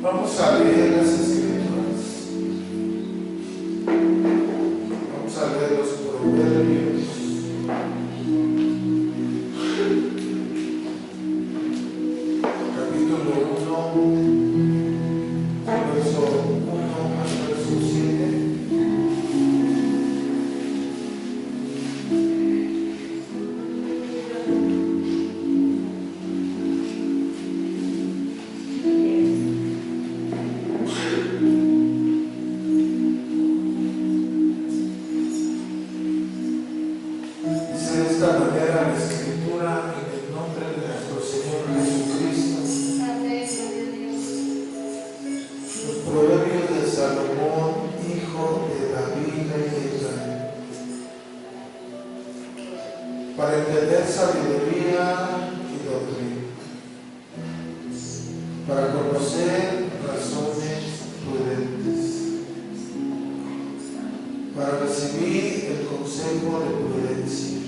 Vamos a leer las Escrituras. Vamos a leer los Proverbios. Capítulo 1, verso 1 al verso 7. Para entender sabiduría y doctrina, para conocer razones prudentes, para recibir el consejo de prudencia,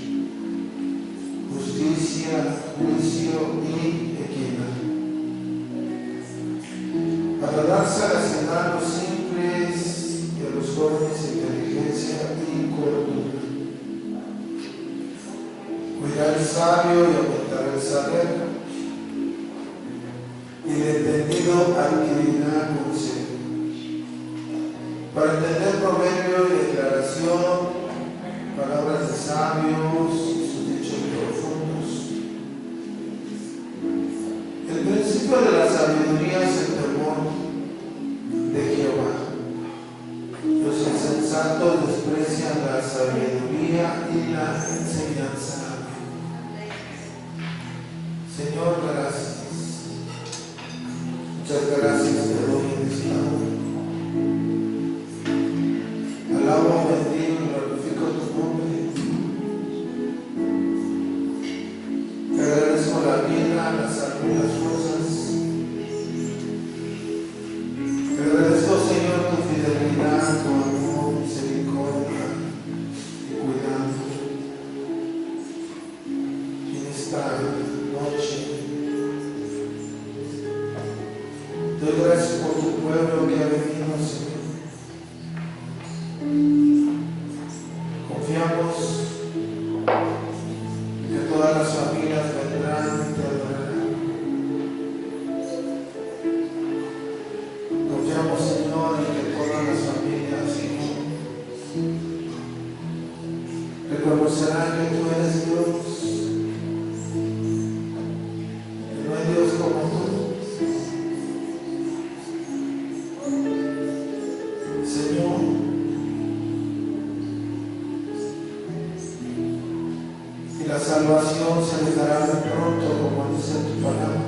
justicia, juicio y equidad, para darse a las enanos simples y a los jóvenes inteligencia y cordura. Cuidar el sabio y aumentar el saber, y el entendido adquirirá consejo. Para entender proverbio y declaración, palabras de sabios y sus dichos profundos. El principio de la sabiduría es el temor de Jehová. Los insensatos desprecian la sabiduría y la enseñanza. Señor, gracias. Muchas gracias te doy en esta hora. Alabo, bendigo y glorifico tu nombre. Te agradezco la vida, la salud y las fuerzas. Te agradezco, Señor, tu fidelidad, tu amor, misericordia y cuidado en esta noche. Doy gracias por tu pueblo que ha venido, Señor. Confiamos que todas las familias vendrán y te adorarán. Confiamos, Señor, en que todas las familias, Señor, reconocerán que tú eres Dios. La salvación se les dará de pronto, como dice tu palabra.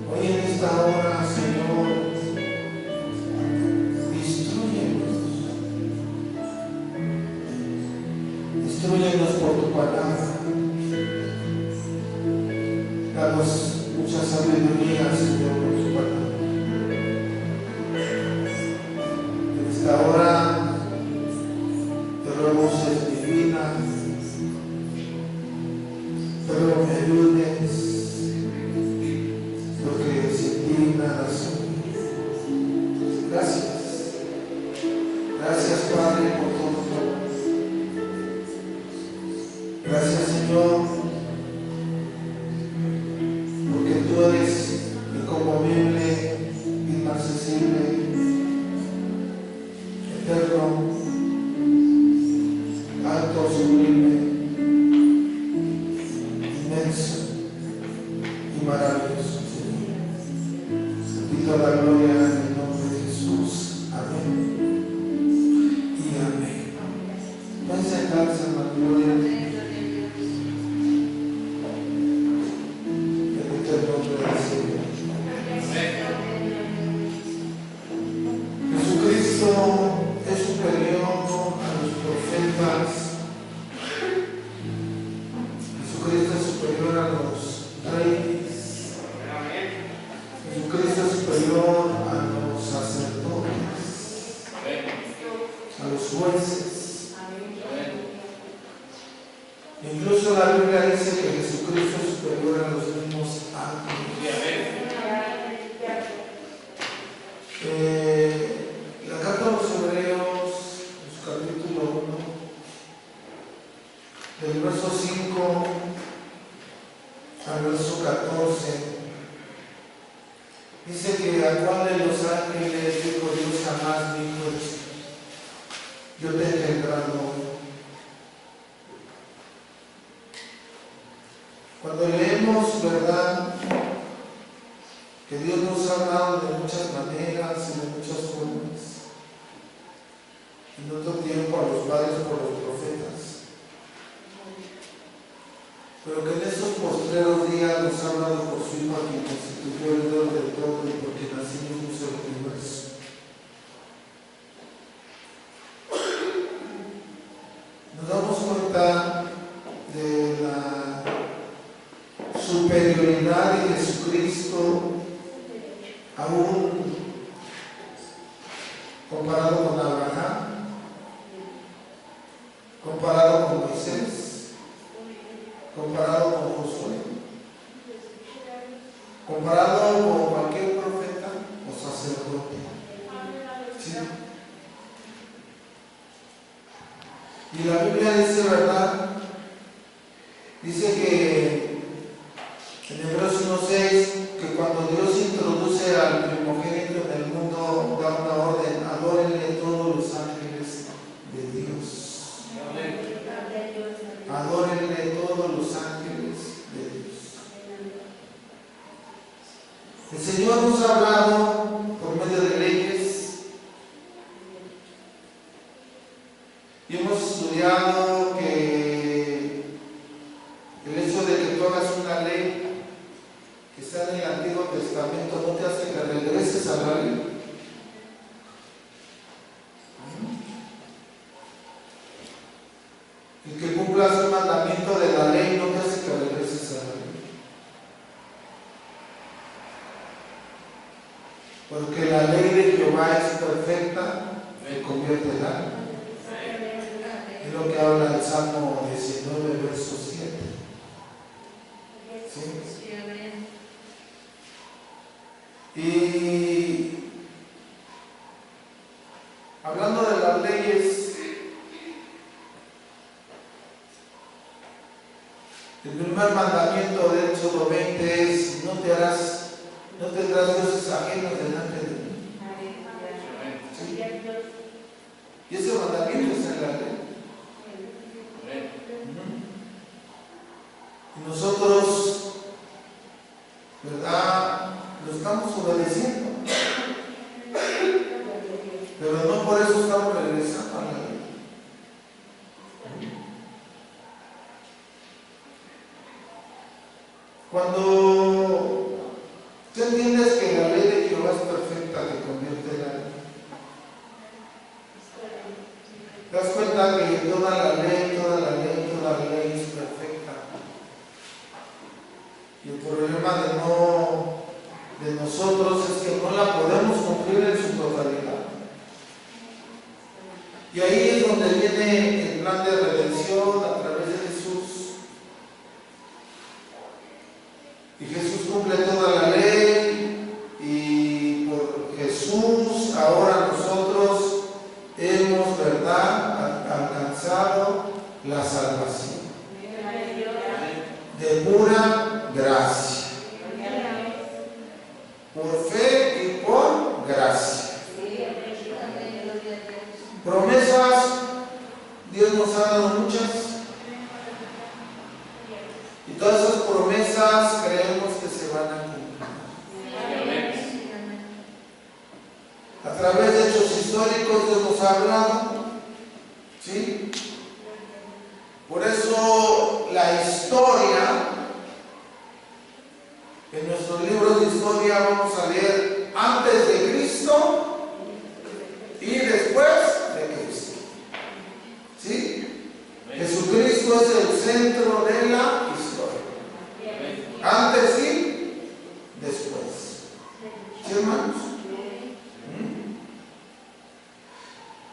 Hoy en esta hora, Señor, instrúyenos por tu palabra. Danos mucha sabiduría, Señor, por tu palabra. En esta hora voces divinas, pero me ayudes, porque sin ti nada soy. Gracias. Gracias, Padre, por todo. Gracias, Señor, porque tú eres inconmovible, inaccesible, eterno, alto, sublime, inmenso y maravilloso, Señor. Te pido la gloria en el nombre de Jesús. Amén y amén. Pueden sentarse, hermano. Gloria a Dios. Bendito el nombre del Señor. Jesucristo es superior a los profetas. Jesucristo es superior a los reyes. Jesucristo es superior a los sacerdotes, a los jueces. Incluso la Biblia dice que Jesucristo es superior a los mismos ángeles. 5 al verso 14, dice que a cuál de los ángeles dijo Dios jamás dijo esto: yo te he engendrado hoy. Cuando leemos, ¿verdad?, que Dios nos ha hablado de muchas maneras y de muchas formas, en otro tiempo a los padres por los profetas, pero que en estos postreros días nos ha hablado por su Hijo, a quien constituyó el Dios del todo y por quien así nos puso el universo. Nos damos cuenta de la superioridad de Jesucristo, aún comparado con Abraham, comparado con Moisés, comparado con Josué, comparado con cualquier profeta o sacerdote. ¿Sí? Y la Biblia dice, ¿verdad? Dice que en Hebreos 1:6, que cuando Dios introduce al primogénito en el mundo, da una orden: adórenle todos los ángeles de Dios. Adórenle todos los ángeles de Dios. El Señor nos ha hablado por medio de leyes, y hemos estudiado que el hecho de que tú hagas una ley que está en el Antiguo Testamento no te hace que regreses a la ley. El que cumplas un mandamiento de la ley no te hace que regreses a la ley. Porque la ley de Jehová es perfecta, me convierte en alma. Es lo que habla el Salmo 19, verso 7. ¿Sí? Y hablando de las leyes, el primer mandamiento de Éxodo 20 es: no tendrás dioses ajenos delante de mí. ¿Sí? Y ese mandamiento está en la ley. Y nosotros, ¿verdad?, lo estamos obedeciendo, pero no por eso estamos regresando a la ley. Cuando tú entiendes que la ley de Jehová es perfecta, te convierte en la ley. Te das cuenta que toda la ley es perfecta. Y el problema de nosotros es que no la podemos cumplir en su totalidad. Y ahí es donde viene el plan de redención a través de Jesús. Y Jesús cumple toda la ley, y por Jesús ahora nosotros hemos, ¿verdad?, alcanzado la salvación de pura gracia, por fe y por gracia. Promesas, Dios nos ha dado muchas, y todas esas promesas creemos que se van a cumplir. A través de hechos históricos Dios nos ha hablado, ¿sí? Por eso la historia, en nuestros libros de historia vamos a leer antes de Cristo y después de Cristo. ¿Sí? Jesucristo es el centro de la historia. Antes y después. ¿Sí, hermanos?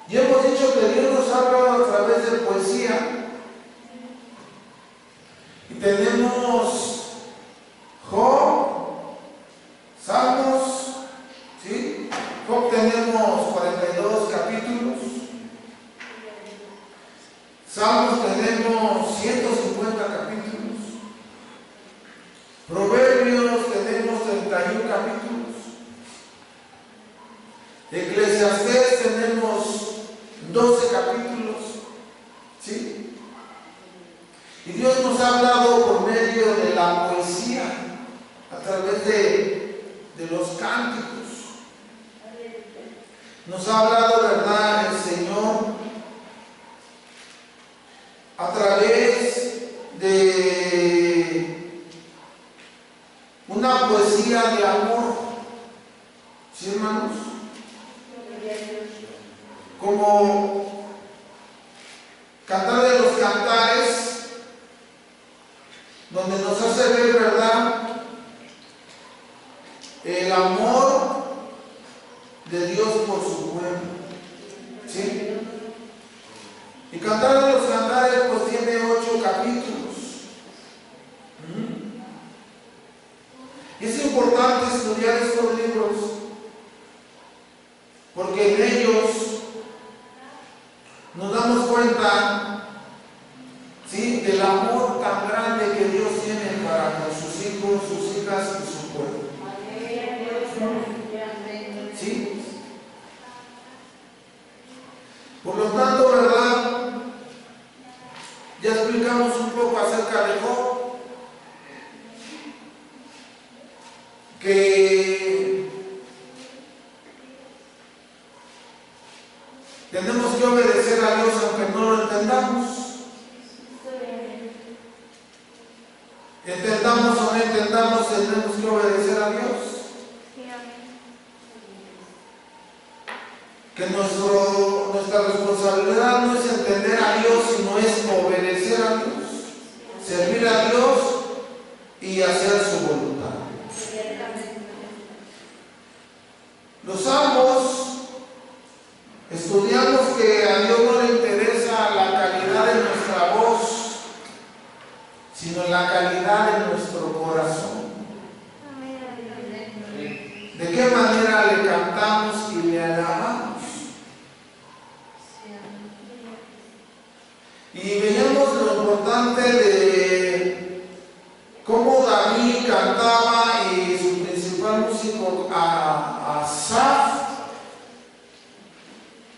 Y hemos dicho que Dios nos ha hablado a través de poesía. Y tenemos Job, Salmos, ¿sí? Job tenemos 42 capítulos. Salmos tenemos 150 Eclesiastés tenemos 12 capítulos, ¿sí? Y Dios nos ha hablado por medio de la poesía, a través de los cánticos. Nos ha hablado, ¿verdad?, el Señor a través de una poesía de amor, ¿sí, hermanos? Como Cantar de los Cantares, donde nos hace ver, ¿verdad?, el amor de Dios por su pueblo, ¿sí? Y Cantar de los Cantares pues tiene 8 capítulos. Y es importante estudiar estos libros porque en ellos nos damos cuenta, ¿sí?, del amor tan grande que Dios tiene para con sus hijos, sus hijas y su pueblo. ¿Sí? Por lo tanto, ¿verdad?, ya explicamos un poco acerca de Job, que tenemos que obedecer a Dios aunque no lo entendamos. Entendamos o no entendamos, tenemos que obedecer a Dios. Que nuestra responsabilidad no es entender a Dios, sino es obedecer a Dios, servir a Dios y hacer su voluntad. Los salmos, estudiamos que a Dios no le interesa la calidad de nuestra voz, sino la calidad de nuestro corazón. ¿De qué manera le cantamos y le alabamos? Y veíamos lo importante de cómo David cantaba y su principal músico Asaf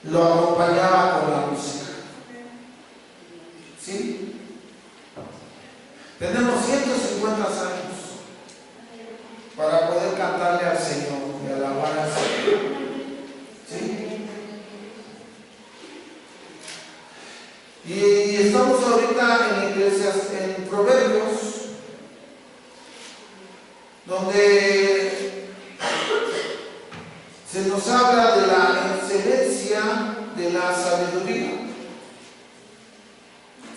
lo acompañaba con la música. ¿Sí? Tenemos 150 años para poder cantarle al Señor y alabar al Señor. ¿Sí? Y estamos ahorita en Iglesias, en Proverbios, donde se nos habla de la excelencia de la sabiduría.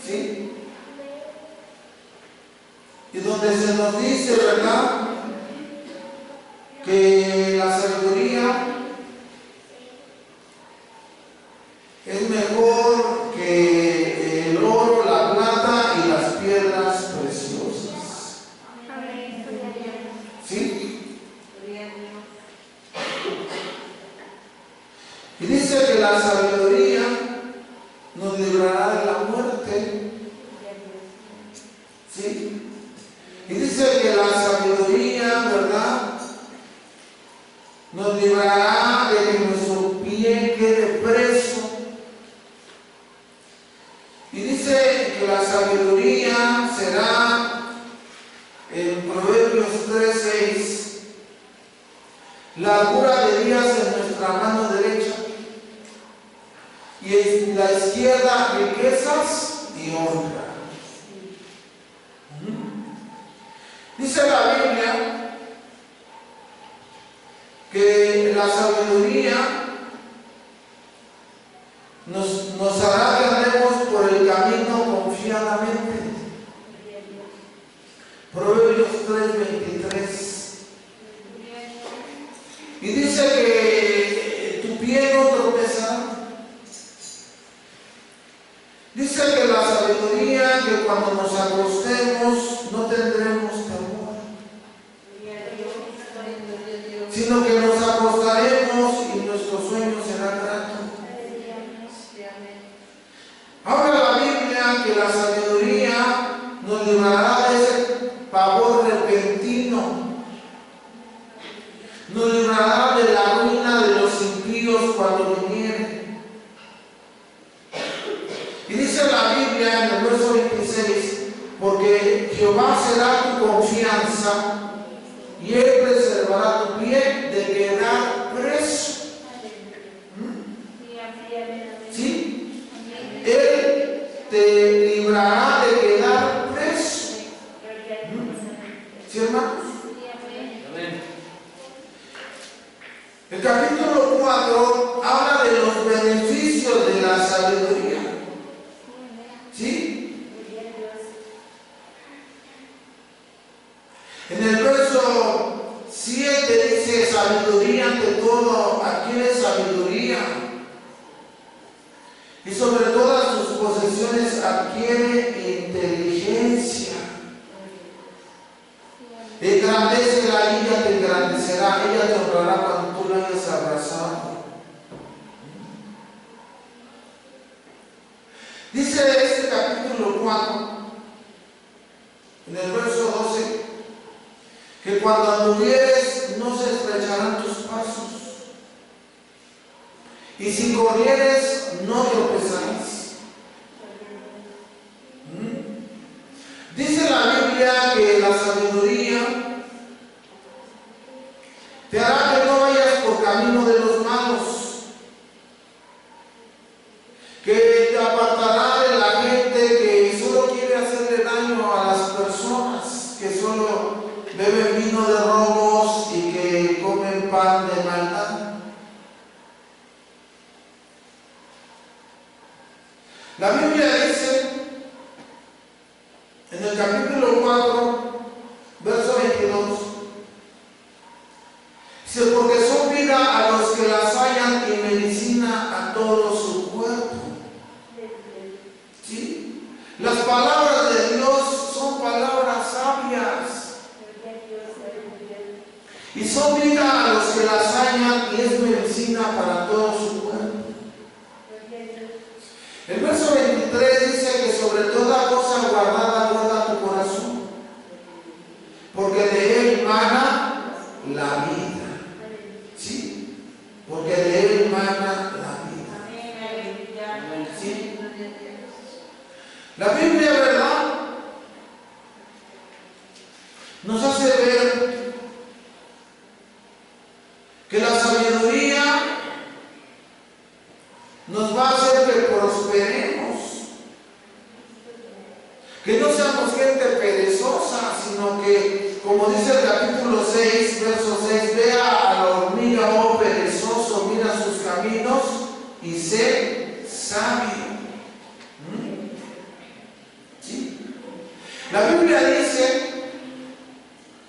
¿Sí? Y donde se nos dice, ¿verdad?, que la sabiduría es mejor que el oro, la plata y las piedras preciosas. ¿Sí? Y dice que la sabiduría nos librará de la muerte. ¿Sí? Y dice que la sabiduría, ¿verdad?, nos librará de que nuestro pie quede preso. Y dice que la sabiduría será, en Proverbios 3:6, largura de días en nuestra mano derecha y en la izquierda riquezas y honra. Dice la Biblia que la sabiduría nos hará que andemos por el camino confiadamente. Proverbios 3:23. Y dice que tu pie no tropezará. Dice que la sabiduría, que cuando nos acostemos no tendremos temor, sino que nos acostaremos y nuestro sueño será grato. Habla la Biblia que la sabiduría nos librará de ese pavor repentino, nos librará de la ruina de los impíos que Jehová será tu confianza y Él preservará tu pie de quedar preso. ¿Sí? Él te librará de quedar preso. ¿Sí, hermanos? El capítulo 4 habla de los beneficios de la sabiduría. ¿Sí? En el verso 7 dice: sabiduría ante todo, adquiere sabiduría, y sobre todas sus posesiones adquiere inteligencia. Engrandecerá, ella te engrandecerá, ella te honrará cuando tú la hayas abrazado. Dice este capítulo 4, en el verso 12, que cuando anduvieres no se estrecharán tus pasos, y si corrieres no tropezarás. Dice la Biblia que la sabiduría te hará que no vayas por camino de los malos, que te apartará de la gente que solo quiere hacerle daño a las personas, que solo beben vino de robos y que comen pan de maldad. La Biblia dice en el capítulo 4, verso 22, dice: porque son vida a los que las hallan y medicina a todo su cuerpo. ¿Sí? Las palabras de Dios son palabras sabias y son vida a los que las hallan y es medicina para todo su cuerpo. El verso 23 dice que sobre toda cosa guardada guarda tu corazón, porque de él mana la vida. ¿Sí? Porque de él mana la vida. ¿Sí? La Biblia, ¿verdad?, nos hace ver que la sabiduría nos va a hacer que prosperemos, que no seamos gente perezosa, sino que, como dice el capítulo 6, verso 6, vea a la hormiga, oh perezoso, mira sus caminos y sé sabio. ¿Sí? La Biblia dice,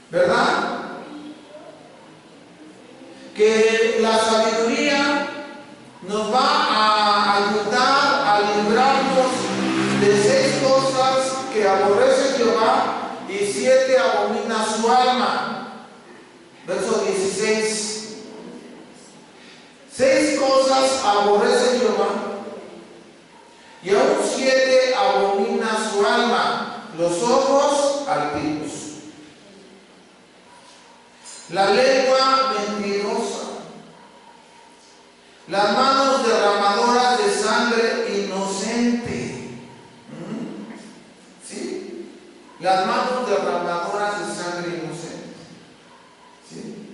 ¿verdad?, que la sabiduría nos va a ayudar a librarnos de 6 cosas que aborrece Jehová y 7 abomina su alma. Verso 16. 6 cosas aborrece Jehová y aún 7 abomina su alma: los ojos altivos, la lengua mentirosa, las manos derramadoras de sangre inocente. ¿Sí? Las manos derramadoras de sangre inocente. ¿Sí?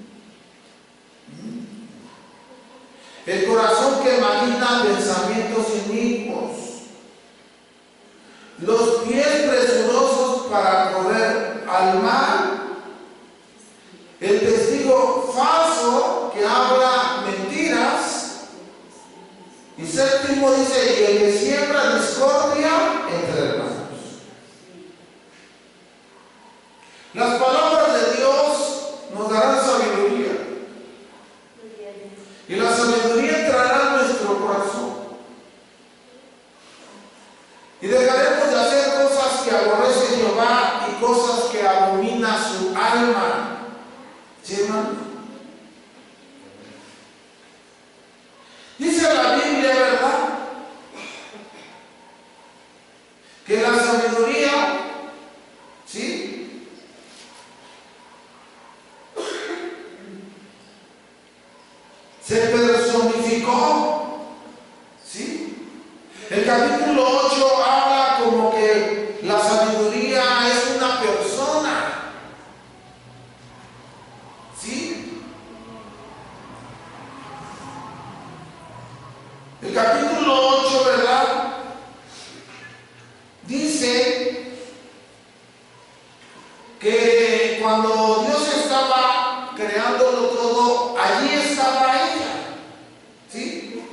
El corazón que imagina pensamientos inicuos, los pies presurosos para correr al mal, el testigo falso que habla mentiras. Y séptimo dice: y el que siembra discordia entre hermanos. Las palabras de Dios nos darán sabiduría, y la sabiduría entrará en nuestro corazón, y dejaremos de hacer cosas que aborrece Jehová y cosas que abomina su alma. ¿Sí, hermano? Dice la Biblia, ¿verdad?, que la sabiduría, ¿sí?, se personificó. ¿Sí? El capítulo 8 habla como que la sabiduría es una que cuando Dios estaba creándolo todo, allí estaba ella. ¿Sí?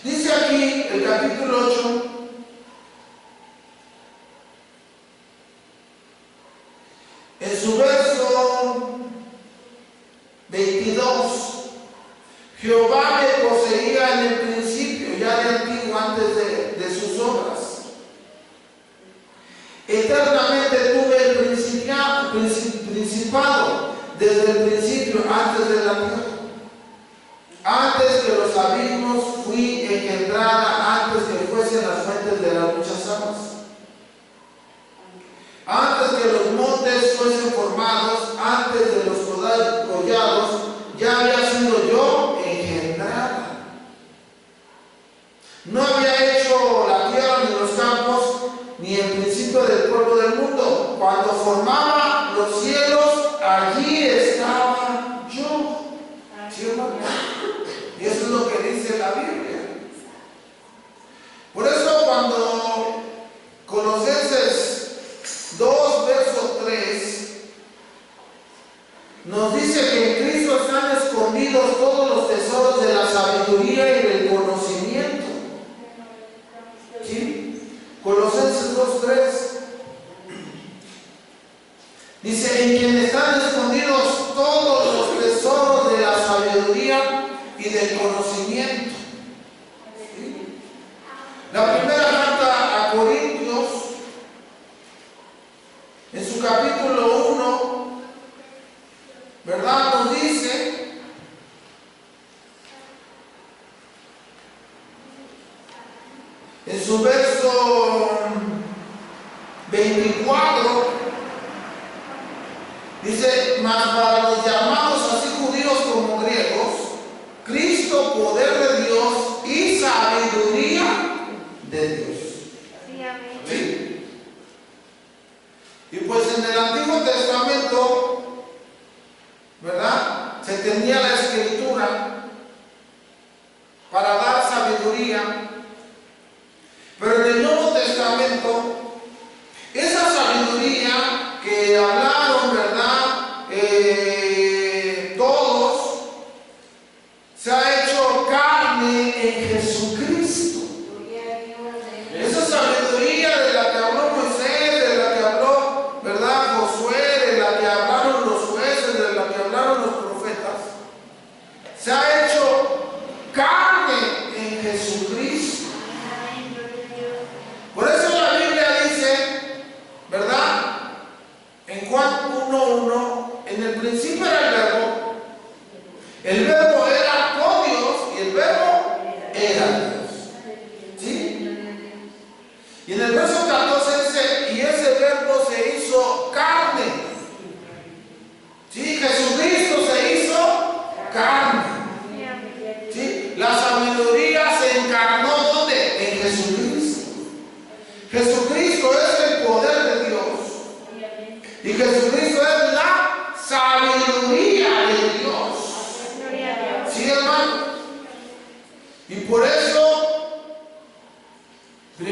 Dice aquí el capítulo 8, en su verso 22, Jehová me poseía en el principio, ya de antiguo, antes de sus obras. Eternamente tuve el principado desde el principio, antes de la tierra. Antes que los abismos fui engendrada, antes que fuesen las fuentes de las muchas aguas. Antes que los montes fuesen formados, antes de los collados, ya había sido yo engendrada. No había hecho la tierra ni los campos, ni el principio del pueblo del mundo. Cuando formaba los cielos, allí estaba yo. ¿Sí, hermano? Y eso es lo que dice la Biblia. Por eso cuando Colosenses 2, verso 3, nos dice que en Cristo están escondidos todos los tesoros de la sabiduría y del conocimiento. ¿Sí? Colosenses 2:3 dice: en quien están escondidos todos los tesoros de la sabiduría y del conocimiento. ¿Sí? La primera carta a Corintios, en su capítulo 1, ¿verdad? Nos dice, en su verso 24, dice: mas para los llamados, así judíos como griegos, Cristo, poder de Dios y sabiduría de Dios. ¿Sí? Y pues en el Antiguo Testamento, ¿verdad?, se tenía la escritura para dar sabiduría. Pero en el Nuevo Testamento, esa sabiduría que hablaron, ¿verdad?, todos, se ha hecho carne en Jesucristo. Esa sabiduría de la que habló Moisés, de la que habló, ¿verdad?, Josué, de la que hablaron los jueces, de la que hablaron los profetas, se ha hecho carne en Jesucristo. Por eso la Biblia dice, ¿verdad?, en Juan 1:1, en el principio era el verbo era con Dios y el verbo era Dios. ¿Sí? Y en el verso 14 dice: y ese verbo se hizo carne. ¿Sí? Jesucristo se hizo carne. ¿Sí? La sabiduría se encarnó, ¿dónde? En Jesucristo. Jesucristo es el poder de Dios. Y Jesucristo es la sabiduría de Dios. ¿Sí, hermano? Y por eso, 1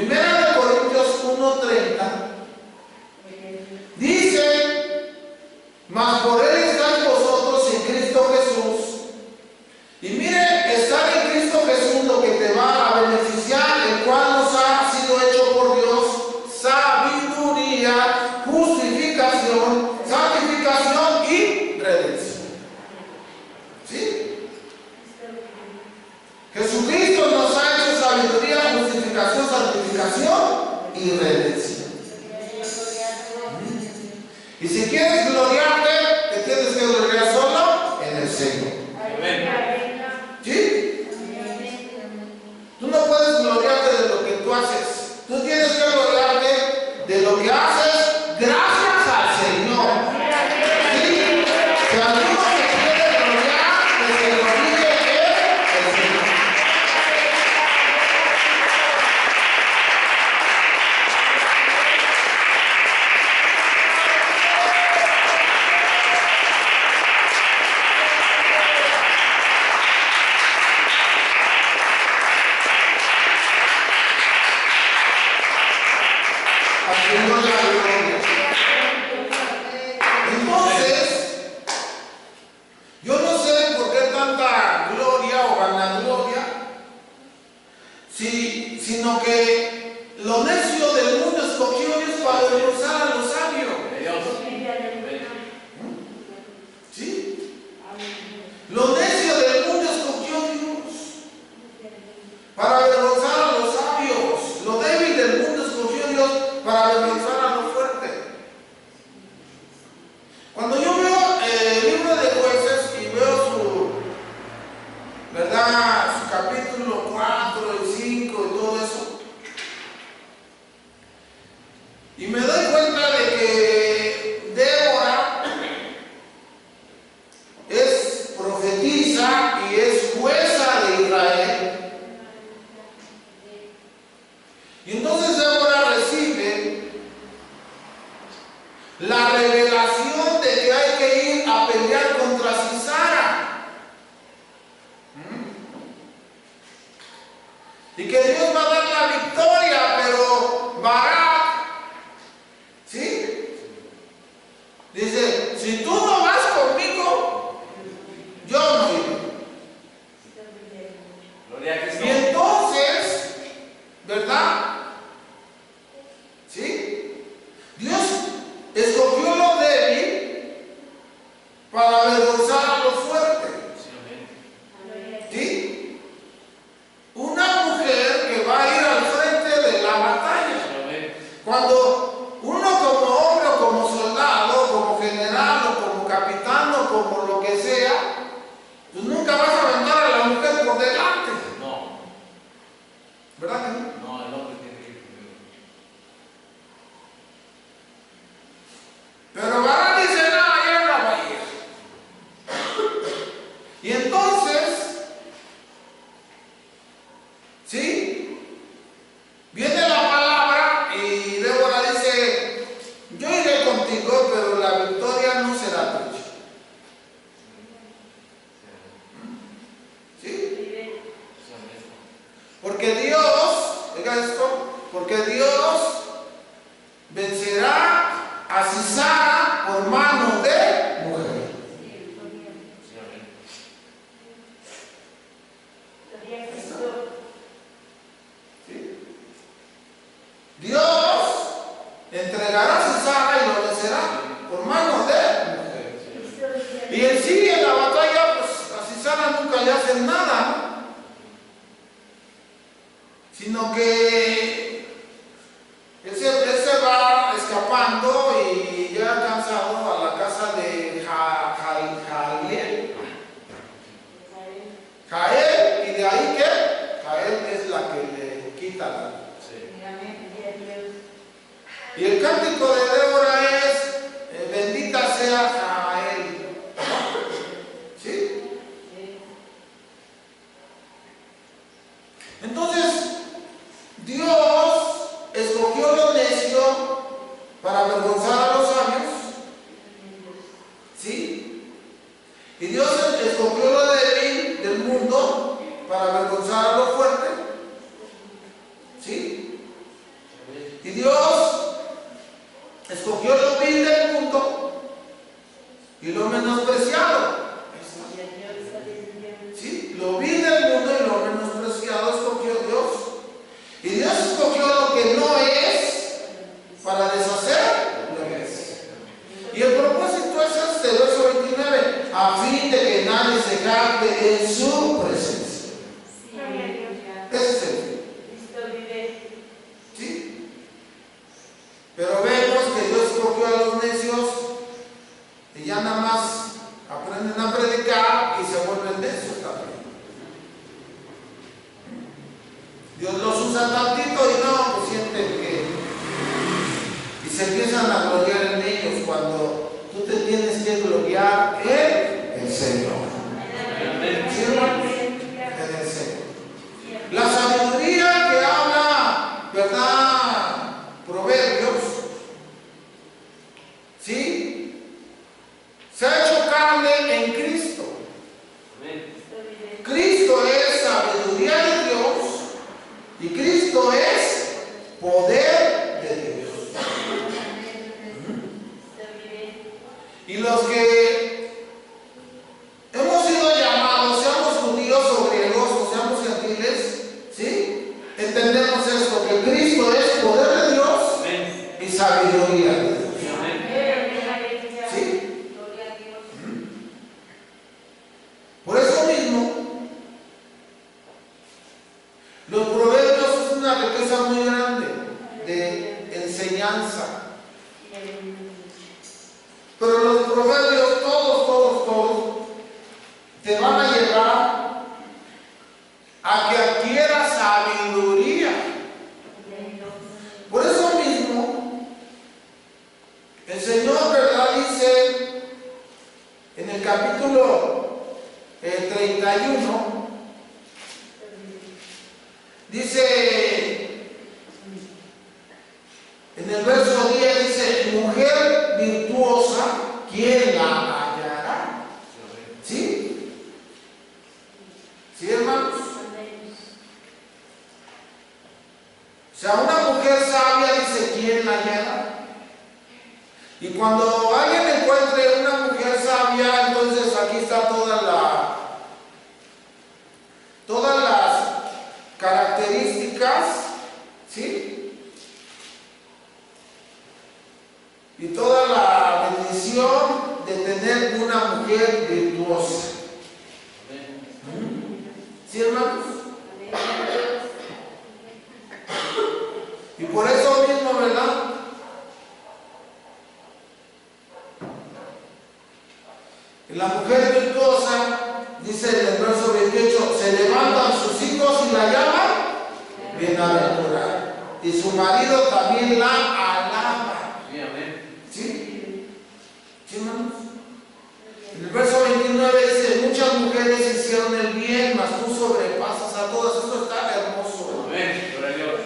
Corintios 1:30 dice: mas por él estáis vosotros en Cristo Jesús. Y mire, estar en Cristo Jesús lo que te va a beneficiar, el cual nos ha sido hecho por Dios sabiduría, justificación, santificación y redención. ¿Sí? Jesucristo nos ha hecho sabiduría, justificación, santificación y redención. Y si quieres gloriarte, te tienes que gloriar solo en el Señor. ¿Sí? Tú no puedes gloriarte de lo que tú haces. Tú tienes que gloriarte de lo que haces gracias al Señor. ¿Sí? Si alguno se quiere gloriar, que se gloríe en el Señor. Señor la gloria. Entonces, yo no sé por qué tanta gloria o vanagloria, sino que lo necio del mundo escogió Dios para avergonzar a los sabios. ¿Sí? Lo necio del mundo escogió Dios para avergonzar a los sabios. Lo débil del mundo escogió Dios para avergonzar a los fuertes. Cuando yo veo el libro de Jueces y veo su capítulo 4 y 5 y todo eso, y me doy cuenta de que Débora es profetisa y es jueza de Israel. Y entonces Débora recibe la revelación de que hay que ir a pelear contra Sisara. Y que Dios va a dar la victoria, pero Barak, ¿sí? Dice, si tú no vas conmigo, yo no iré. Y entonces, ¿verdad? ¿Sí? Dios escogió lo débil para avergonzar a lo fuerte. ¿Sí? Una mujer que va a ir al frente de la batalla. Cuando uno como hombre o como soldado, como general o como capitán o como lo que sea, pues nunca vas a aventar a la mujer por delante. No. ¿Verdad que no? No, el hombre tiene que ir primero. Pero Barán dice, no, ya no va a ir. Y entonces, ¿sí? Viene la palabra y Débora dice, yo iré contigo, pero la victoria no será tuya. ¿Sí? Porque Dios, oiga esto, porque Dios vencerá a Sisara por mano de mujer. ¿Sí? Dios entregará a Sisara y lo vencerá por mano de mujer. Y en sí, en la batalla, pues a Sisara nunca le hacen nada, ¿no? Sino que él se va escapando y llega cansado a la casa de Jael, y de ahí que Jael es la que le quita la vida. Y el cántico de Débora es bendita sea Jael. ¿Sí? Entonces, Dios escogió lo necio para avergonzar a los sabios. ¿Sí? Y Dios escogió lo débil del mundo para avergonzar a lo fuerte. ¿Sí? Y Dios escogió lo vil del mundo y lo menospreciado. ¿Sí? Lo vil del mundo y lo menospreciado escogió Dios. Y Dios escogió lo que no es para deshacer lo que es. Y el propósito es este, verso 29, a fin de que nadie se jacte en su presencia. Ese es el fin. ¿Sí? Pero vemos que Dios escogió a los necios y ya nada más aprenden a predicar y se vuelven necios también. Dios los usa tantito y no, pues sienten que... Y se empiezan a gloriar en ellos cuando tú te tienes que gloriar en el Señor. ¿Sí, hermanos? En el Señor. La sabiduría que habla, ¿verdad? Proverbios, ¿sí? Se ha hecho carne en Cristo. Cristo es sabiduría de Dios y Cristo es poder de Dios. los que hemos sido llamados, seamos judíos o griegos, o seamos gentiles, ¿sí? Entendemos esto, que Cristo es poder de Dios y sabiduría de Dios. ¿Sí? Por eso mismo, los proverbios es una riqueza muy grande de enseñanza. Pero los proverbios, todos, te van a llevar a que adquieras sabiduría. Por eso mismo, el Señor, ¿verdad?, dice en el capítulo 31, dice en el verso 10, dice: mujer virtuosa, ¿quién la hallará? ¿Sí? ¿Sí, hermanos? O sea, una mujer sabia, dice, ¿quién la hallará? Y cuando alguien encuentre una mujer sabia, entonces aquí está todas las características, ¿sí? Y toda la bendición de tener una mujer virtuosa. ¿Sí, hermanos? Y por eso mismo, ¿verdad?, la mujer virtuosa, dice en el verso 28, se levantan sus hijos y la llaman bienaventurada, y su marido también la alaba. ¿Sí? ¿Sí, hermanos? En el verso 29 dice: muchas mujeres hicieron el bien, mas tú sobrepasas a todas. Esto está hermoso. Amén. Gloria a Dios.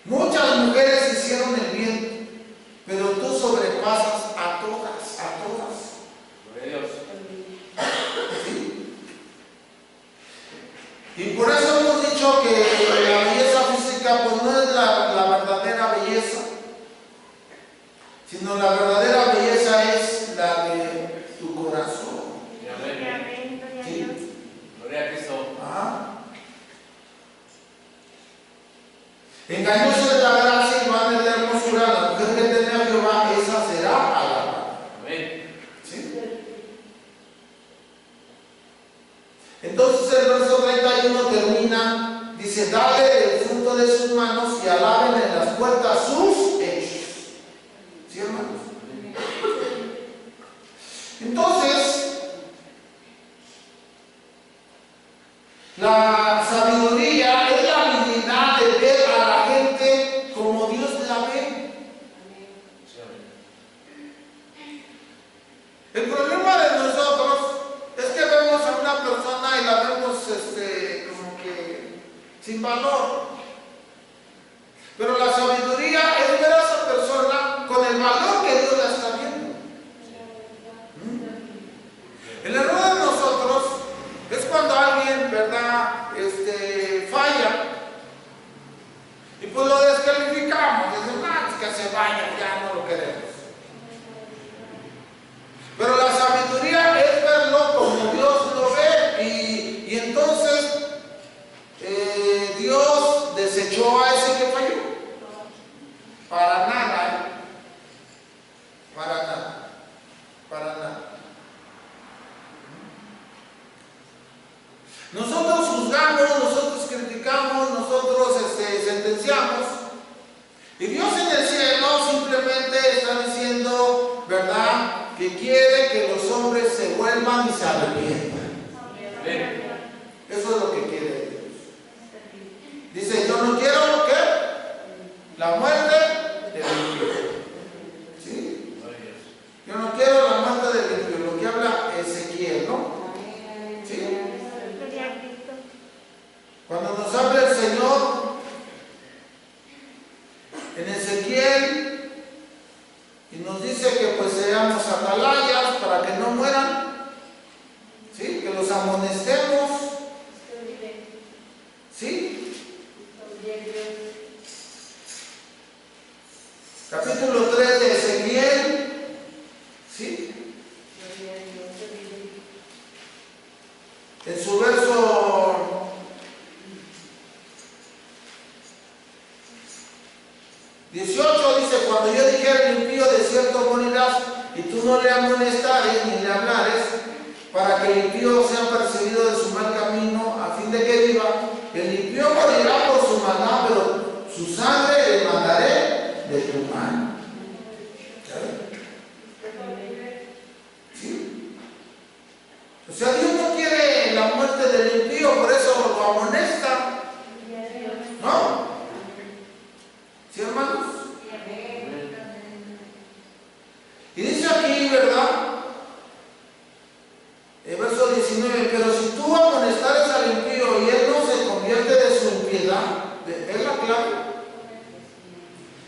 Muchas mujeres hicieron el bien, pero tú sobrepasas a todas, a todas. Gloria a Dios. ¿Sí? Y por eso hemos dicho que la belleza física pues no es la verdadera belleza, sino la verdadera belleza es la de tu corazón. ¿Sí? Gloria a Cristo. Engañosa es la gracia y vana es la hermosura. La mujer que teme a Jehová, esa será alabada. Amén. ¿Sí? Entonces el verso 31 termina, dice: dale el fruto de sus manos y alaben en las puertas sus hechos. ¿Sí, hermanos? Entonces, la sabiduría es la habilidad de ver a la gente como Dios la ve. El problema de nosotros es que vemos a una persona y la vemos como que sin valor. Pero la sabiduría es ver a esa persona con el valor que Dios la está viendo. El error de nosotros es cuando alguien, ¿verdad?, falla y pues lo descalificamos. Decimos: es que se vaya, ya no lo queremos. Pero la sabiduría es verlo como Dios lo ve, y entonces Dios desechó a ese que falló. Para nada, para nada, para nada. Nosotros juzgamos, nosotros criticamos, nosotros sentenciamos, y Dios en el cielo simplemente está diciendo, ¿verdad?, que quiere que los hombres se vuelvan y se arrepientan. Eso es lo que quiere Dios. Dice: yo no quiero que la muerte del impío. ¿Sí? Yo no quiero la muerte del impío, lo que habla Ezequiel, ¿no? ¿Sí? Cuando nos habla el Señor en Ezequiel y nos dice que pues seamos atalayas para que no mueran, ¿sí?, que los amonestemos, ¿sí? Capítulo 3 de Ezequiel 18 dice, cuando yo dijera al impío, de cierto morirás, y tú no le amonestares ni le hablares, para que el impío sea perseguido de su mal camino, a fin de que viva, el impío morirá por su maldad, pero su sangre le mandaré de tu mano. ¿Sí? O sea, Dios no quiere la muerte del impío, por eso lo amonesta. ¿No? ¿Sí, hermanos? Y dice aquí, ¿verdad? El verso 19, pero si tú amonestares al impío y él no se convierte de su impiedad, ¿es la clave?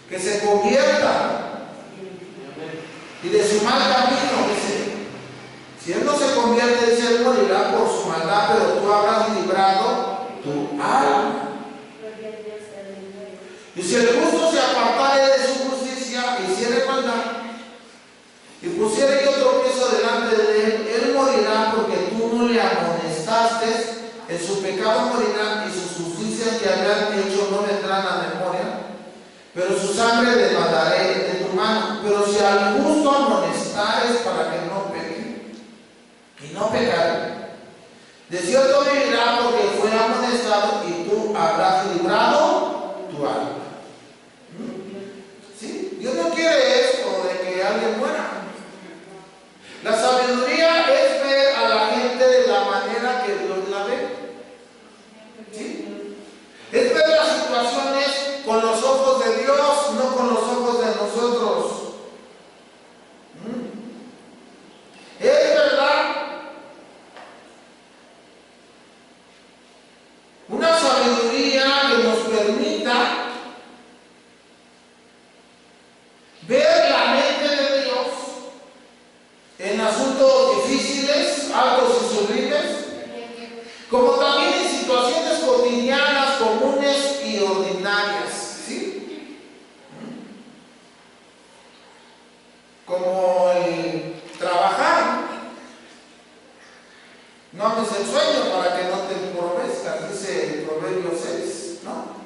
Que se convierta y de su mal camino, dice. Si él no se convierte, dice, él morirá por su maldad, pero tú habrás librado tu alma. Y si el justo se apartare de su justicia e hiciere maldad, y pusiere yo tropiezo delante de él, él morirá porque tú no le amonestaste, en su pecado morirá y sus justicias que habrán hecho no vendrán a memoria, pero su sangre le mandaré de tu mano. Pero si al justo amonestares para que no peque, y no pecare, de cierto vivirá porque fue amonestado y tú habrás librado tu alma. ¿Sí? Dios no quiere esto de que alguien muera. La sabiduría es ver a la gente de la manera que Dios la ve. ¿Sí? Es ver las situaciones con los ojos de Dios, no con los ojos de nosotros. Es verdad. Una sabiduría que nos permita ver la mente de Dios en asuntos difíciles, altos y sublimes, como también en situaciones cotidianas, comunes y ordinarias, ¿sí? Como el trabajar. No ames el sueño para que no te empobrezcas, dice el Proverbio 6, ¿no?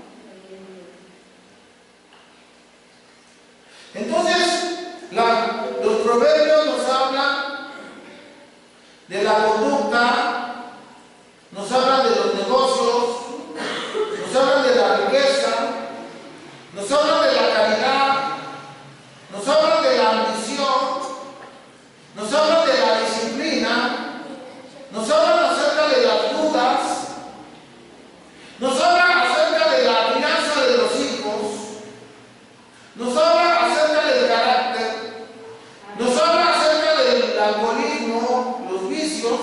Entonces, los proverbios nos hablan de la conducta, nos hablan de los negocios, nos hablan de la riqueza, nos hablan de la caridad, nos hablan de la ambición, nos hablan de la disciplina, nos hablan acerca de las dudas, nos hablan acerca de la crianza de los hijos, nos habla acerca del carácter, nos habla acerca del alcoholismo, los vicios,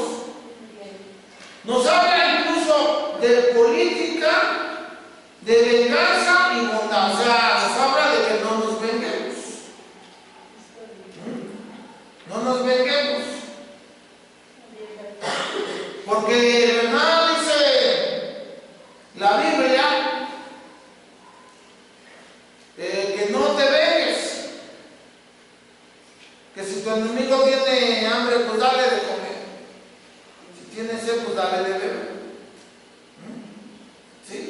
nos habla incluso de política, de venganza y bondad. O sea, nos habla de que no nos venguemos. No nos venguemos. Porque, ¿verdad? Dice la Biblia, que no te vengues, que si tu enemigo tiene hambre, pues dale de comer, si tiene sed, pues dale de beber. ¿Sí?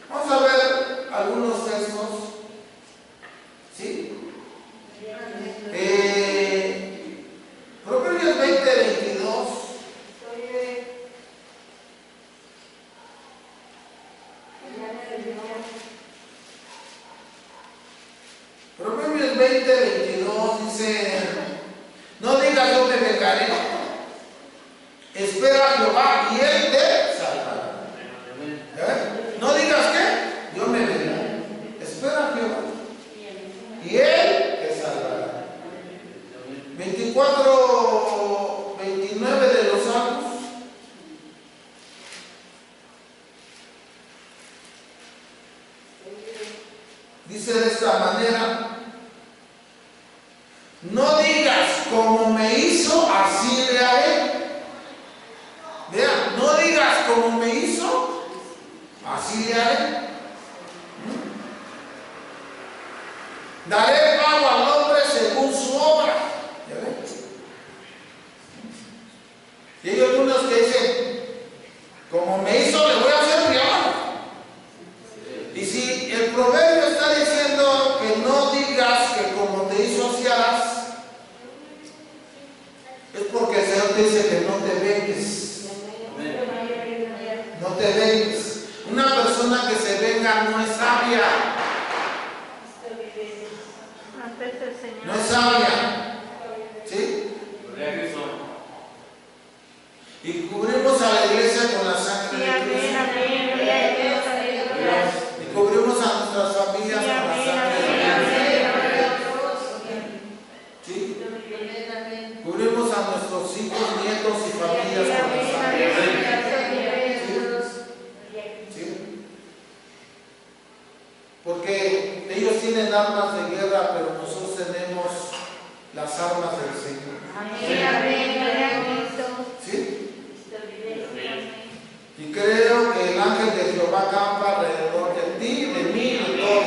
Vamos a ver algunos textos. ¿Sí? Proverbios 20:22. Proverbios 20:22 dice, no digas yo me vengaré, espera a Jehová y él te salvará. No digas que yo me vengaré, espera a Jehová y él te salvará. 24:29 de los Salmos. Dice de esta manera, no digas como me hizo, así le haré. Vean, no digas como me hizo, así le haré. Daré pago al hombre según su obra. ¿Ya ven? Y hay algunos que dicen, como me hizo, le voy a hacer peor. Y si el proverbio está diciendo que tienen armas de guerra, pero nosotros tenemos las armas del Señor. ¿Sí? Y creo que el ángel de Jehová campa alrededor de ti, de mí y de todos.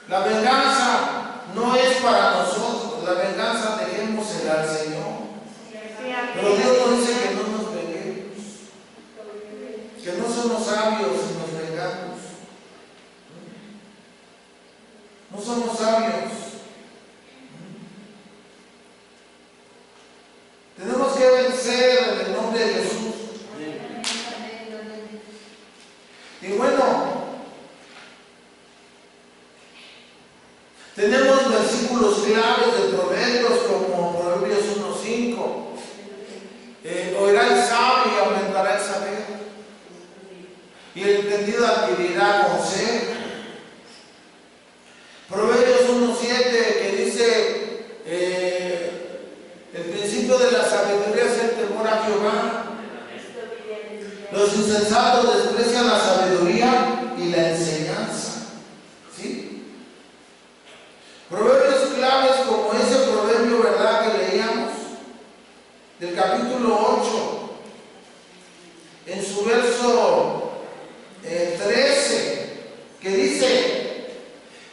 La venganza no es para nosotros, la venganza dejémosela al Señor. Pero Dios nos dice que no nos venguemos, que no somos sabios si nos vengamos. No somos sabios. Tenemos que vencer en el nombre de Jesús. Y bueno, tenemos versículos claves de Proverbios como Proverbios 1:5. Oirá el sabio y aumentará el saber, y el entendido adquirirá consejo. Proverbios 1:7 que dice, el principio de la sabiduría es el temor a Jehová. Los insensatos desprecian la sabiduría y la enseñanza. ¿Sí? Proverbios claves como ese proverbio, ¿verdad?, que leíamos del capítulo 8, en su verso 13, que dice: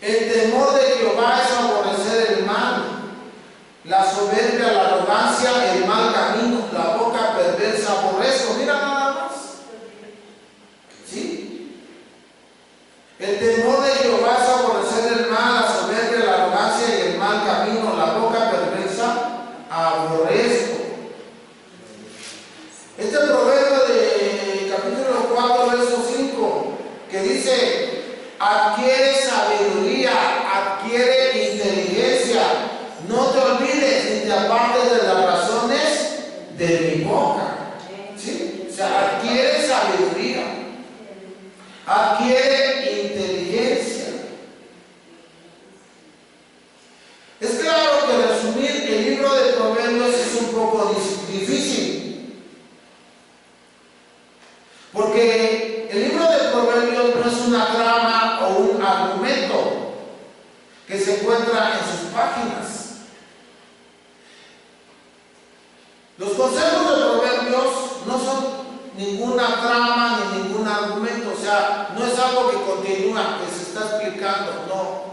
el temor de Jehová es aborrecer el mal, la soberbia, la arrogancia, el mal camino, la boca perversa aborrezco. Mira nada más. ¿Sí? El temor de Jehová es aborrecer el mal, la soberbia, la arrogancia y el mal camino, la boca perversa aborrezco. Este proverbio de capítulo 4, verso 5, que dice: adquiere sabiduría, adquiere inteligencia, no te olvides ni te apartes de las razones de mi boca. ¿Sí? O sea, adquiere sabiduría, adquiere inteligencia. Es claro que resumir el libro de Proverbios es un poco difícil, porque el libro de Proverbios no es una trama o un argumento que se encuentra en sus páginas. Los consejos de Proverbios no son ninguna trama ni ningún argumento, o sea, no es algo que continúa, que se está explicando, no.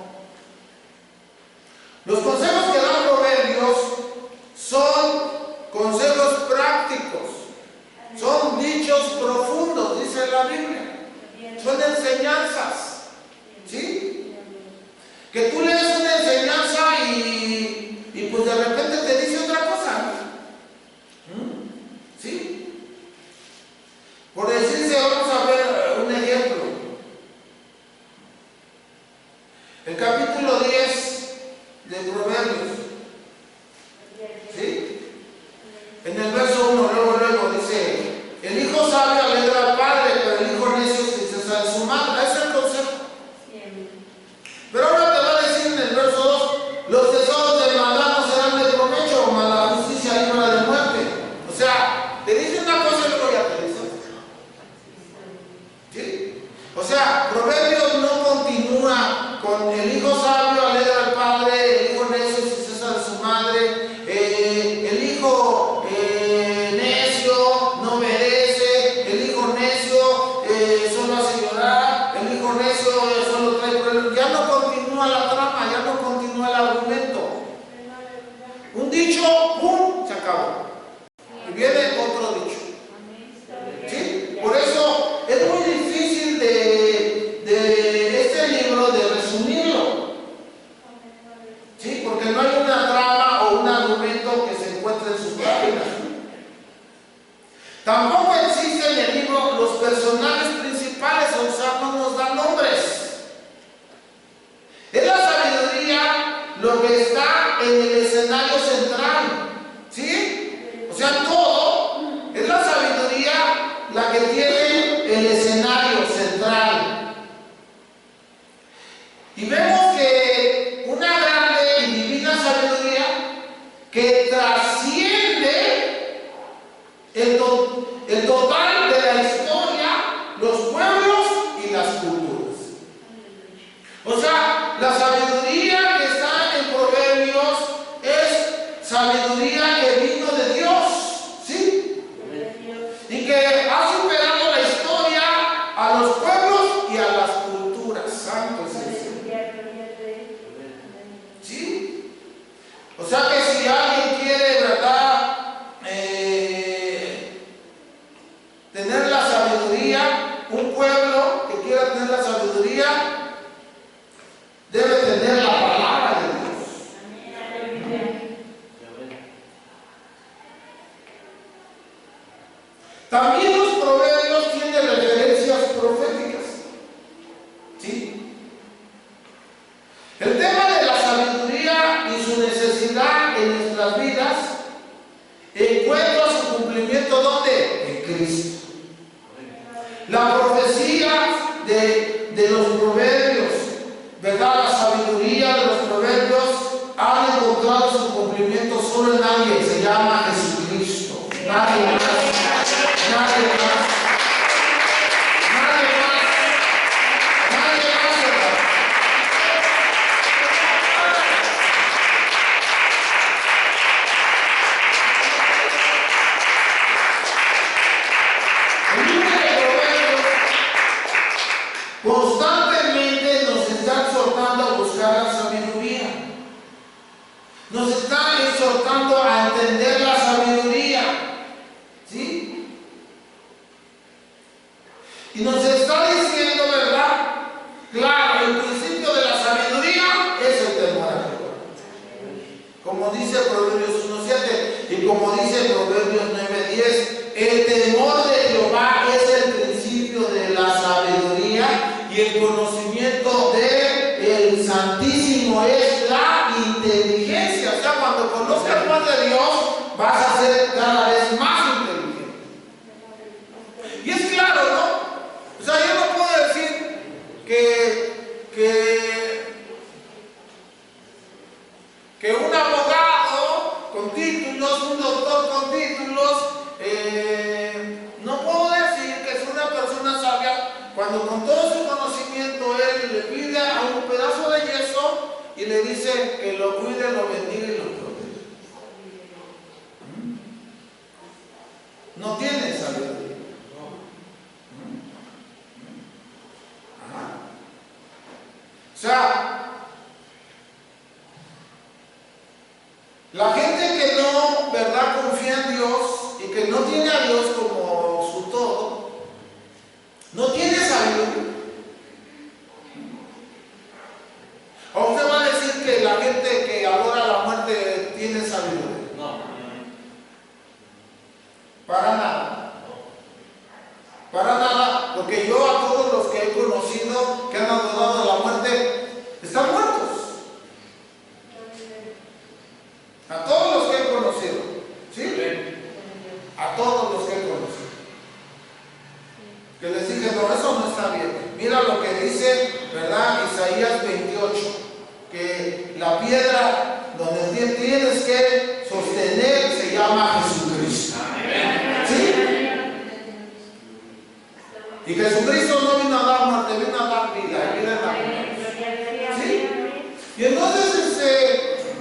Los consejos que dan Proverbios son consejos prácticos, son dichos profundos, dice la Biblia, son enseñanzas, ¿sí? Que tú lees una enseñanza y pues de repente te dice otra cosa, ¿sí? Por decirse, vamos a ver un ejemplo. El capítulo 10 de Proverbios, ¿sí? En el verso 1, luego dice: el hijo sabio alegra al padre, pero el hijo necio se cesa de su madre. Ese es el consejo. Pero ahora te va a decir en el verso 2: los tesoros del maldad no serán de provecho, mas la justicia libra de muerte. O sea, te dice una cosa y luego ya te dice otra. ¿Sí? O sea, Proverbios no continúa con el hijo sabio alegra al padre, el hijo necio se cesa de su madre, el hijo necio no obedece, el hijo necio solo hace llorar, el hijo necio solo trae problemas. Ya no continúa la trama, ya no continúa el argumento. Un dicho, ¡pum!, se acabó. Y viene otro dicho. ¿Sí? Por eso es muy difícil de este libro de resumirlo. ¿Sí? Porque no hay una trama o un argumento que se encuentre en sus páginas. Tampoco existe en el libro los personajes principales, o sea, no nos dan nombres. Es la sabiduría lo que está en el escenario central. ¿Sí? O sea, todo es la sabiduría la que tiene el escenario central. Y vemos que una grande y divina sabiduría que trasciende el total de la historia, los pueblos y las culturas. O sea, la sabiduría que está en Proverbios es sabiduría que vino de Dios, ¿sí? Y que ha superado la historia a los pueblos y a las culturas. Santo es eso. ¿Sí? O sea que si alguien quiere, ¿verdad?, tener la sabiduría, un pueblo que quiera tener la sabiduría, debe tener la palabra de Dios. También los proverbios tienen referencias proféticas. ¿Sí? El tema de la sabiduría y su necesidad en nuestras vidas encuentra su cumplimiento ¿dónde? En Cristo. La profecía de los proverbios, ¿verdad? La sabiduría de los proverbios ha encontrado su cumplimiento solo en alguien, se llama Jesucristo. Nadie más. Nadie más. Nadie más. Nadie más, ¿verdad? El libro de Proverbios constantemente nos está exhortando a buscar la sabiduría. Nos está exhortando a entender la sabiduría. ¿Sí? Y nos está diciendo, ¿verdad? Claro, el principio de la sabiduría es el temor a Jehová. Como dice Proverbios 1:7 y como dice Proverbios 9:10, el temor de Jehová es el principio de la sabiduría y el conocimiento del Santísimo es la inteligencia. O sea, cuando conozcas más de Dios, vas a ser cada vez más inteligente. Y es claro, ¿no? O sea, yo no puedo decir que un abogado con títulos, un doctor con títulos, no puedo decir que es una persona sabia cuando con todo su conocimiento él le pide a un pedazo de yeso y le dice que lo cuide, lo bendiga y lo proteja. No tiene sabiduría. O sea, la gente que no, ¿verdad?, confía en Dios y que no tiene a Dios como su todo, no tiene sabiduría. ¿O usted va a decir que la gente que adora la muerte tiene sabiduría? No. Para nada. Para nada, porque yo a todos los que he conocido que han adorado la muerte están muertos. A todos los que he conocido, ¿sí? A todos los que he conocido. Que les dije, no, eso no está bien. Mira lo que dice, ¿verdad? Isaías 28, que la piedra donde tienes que sostener se llama Jesucristo. ¿Sí? Y Jesucristo no vino a dar muerte, vino a dar vida, y vida en la vida. ¿Sí? Y entonces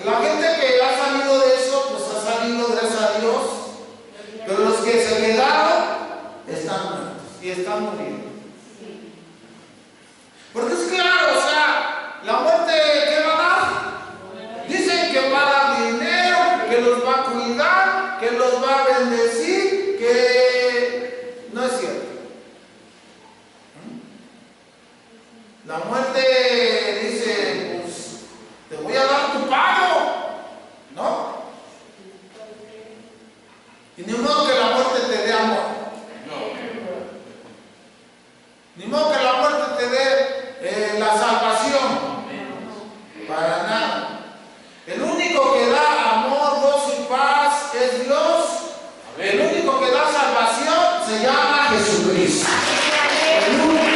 la gente que ha salido de eso, pues ha salido gracias a Dios. Pero los que se quedaron están muertos y están muriendo. Porque es claro, o sea, la muerte, ¿qué va a dar? Dicen que va a dar dinero, que los va a cuidar, que los va a bendecir, que no es cierto. La muerte dice, pues, te voy a dar tu pago, ¿no? Y ni modo que la muerte te dé amor. Ni modo que la muerte te dé la salvación. Para nada. El único Jesucristo. El único.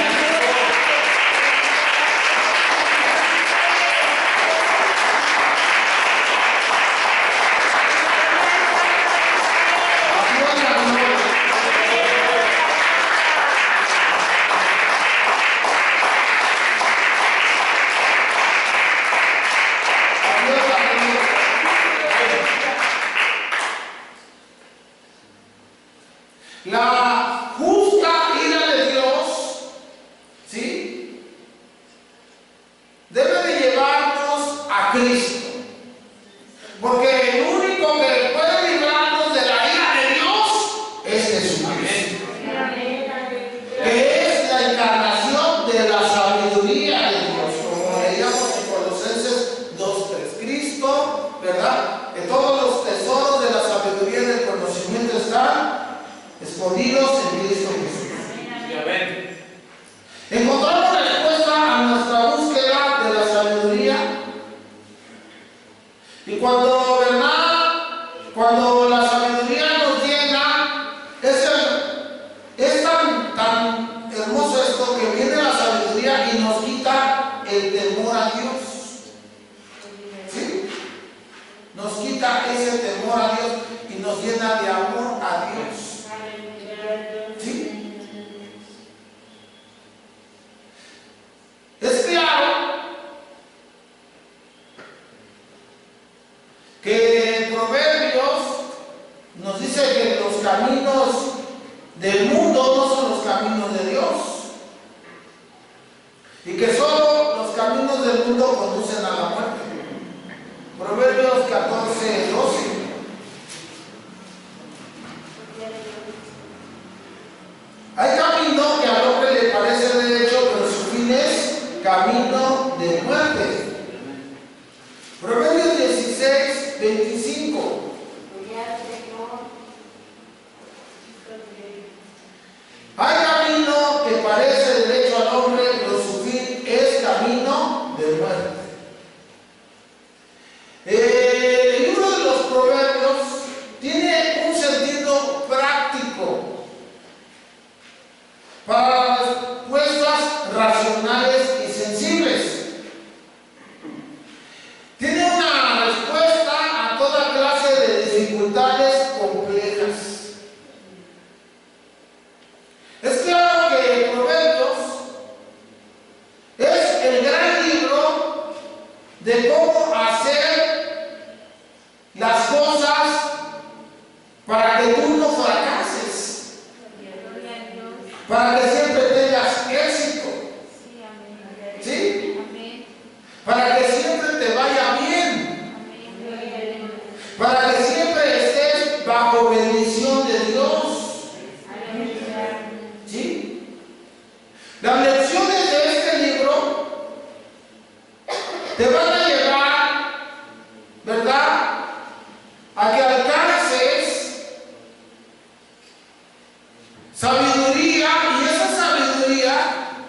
La justa ira de Dios, ¿sí?, debe de llevarnos a Cristo, porque el único que puede librarnos de la ira de Dios es Jesucristo, que es la encarnación de la sabiduría de Dios, como leíamos en Colosenses 2:3. Cristo, ¿verdad?, que todos los tesoros de la sabiduría y del conocimiento están escondidos en Cristo Jesús. Encontramos respuesta a nuestra búsqueda de la sabiduría. Y cuando, ¿verdad?, cuando la sabiduría nos llena, es tan hermoso esto, que viene la sabiduría y nos quita el temor a Dios. ¿Sí? Nos quita ese temor a Dios y nos llena de amor a Dios. ¿Sí? Es claro que en Proverbios nos dice que los caminos del mundo no son los caminos de Dios, y que solo los caminos del mundo conducen a la muerte. Proverbios 14:12. Hay camino que al hombre le parece derecho, pero su fin es camino de muerte. Proverbios 16:25. Hay camino que parece derecho al hombre, pero su fin es camino de muerte. El libro de los Proverbios tiene un sentido práctico para respuestas racionales y sensibles. Tiene una respuesta a toda clase de dificultades complejas. Es claro que Proverbios es el gran libro de cómo hacer las cosas para que tú no fracases, para que siempre tengas éxito, ¿sí?, para que siempre te vaya bien, para que siempre estés bajo bendición de Dios, ¿sí? Las lecciones de este libro te van a llevar, ¿verdad?, a que alcances sabiduría, y esa sabiduría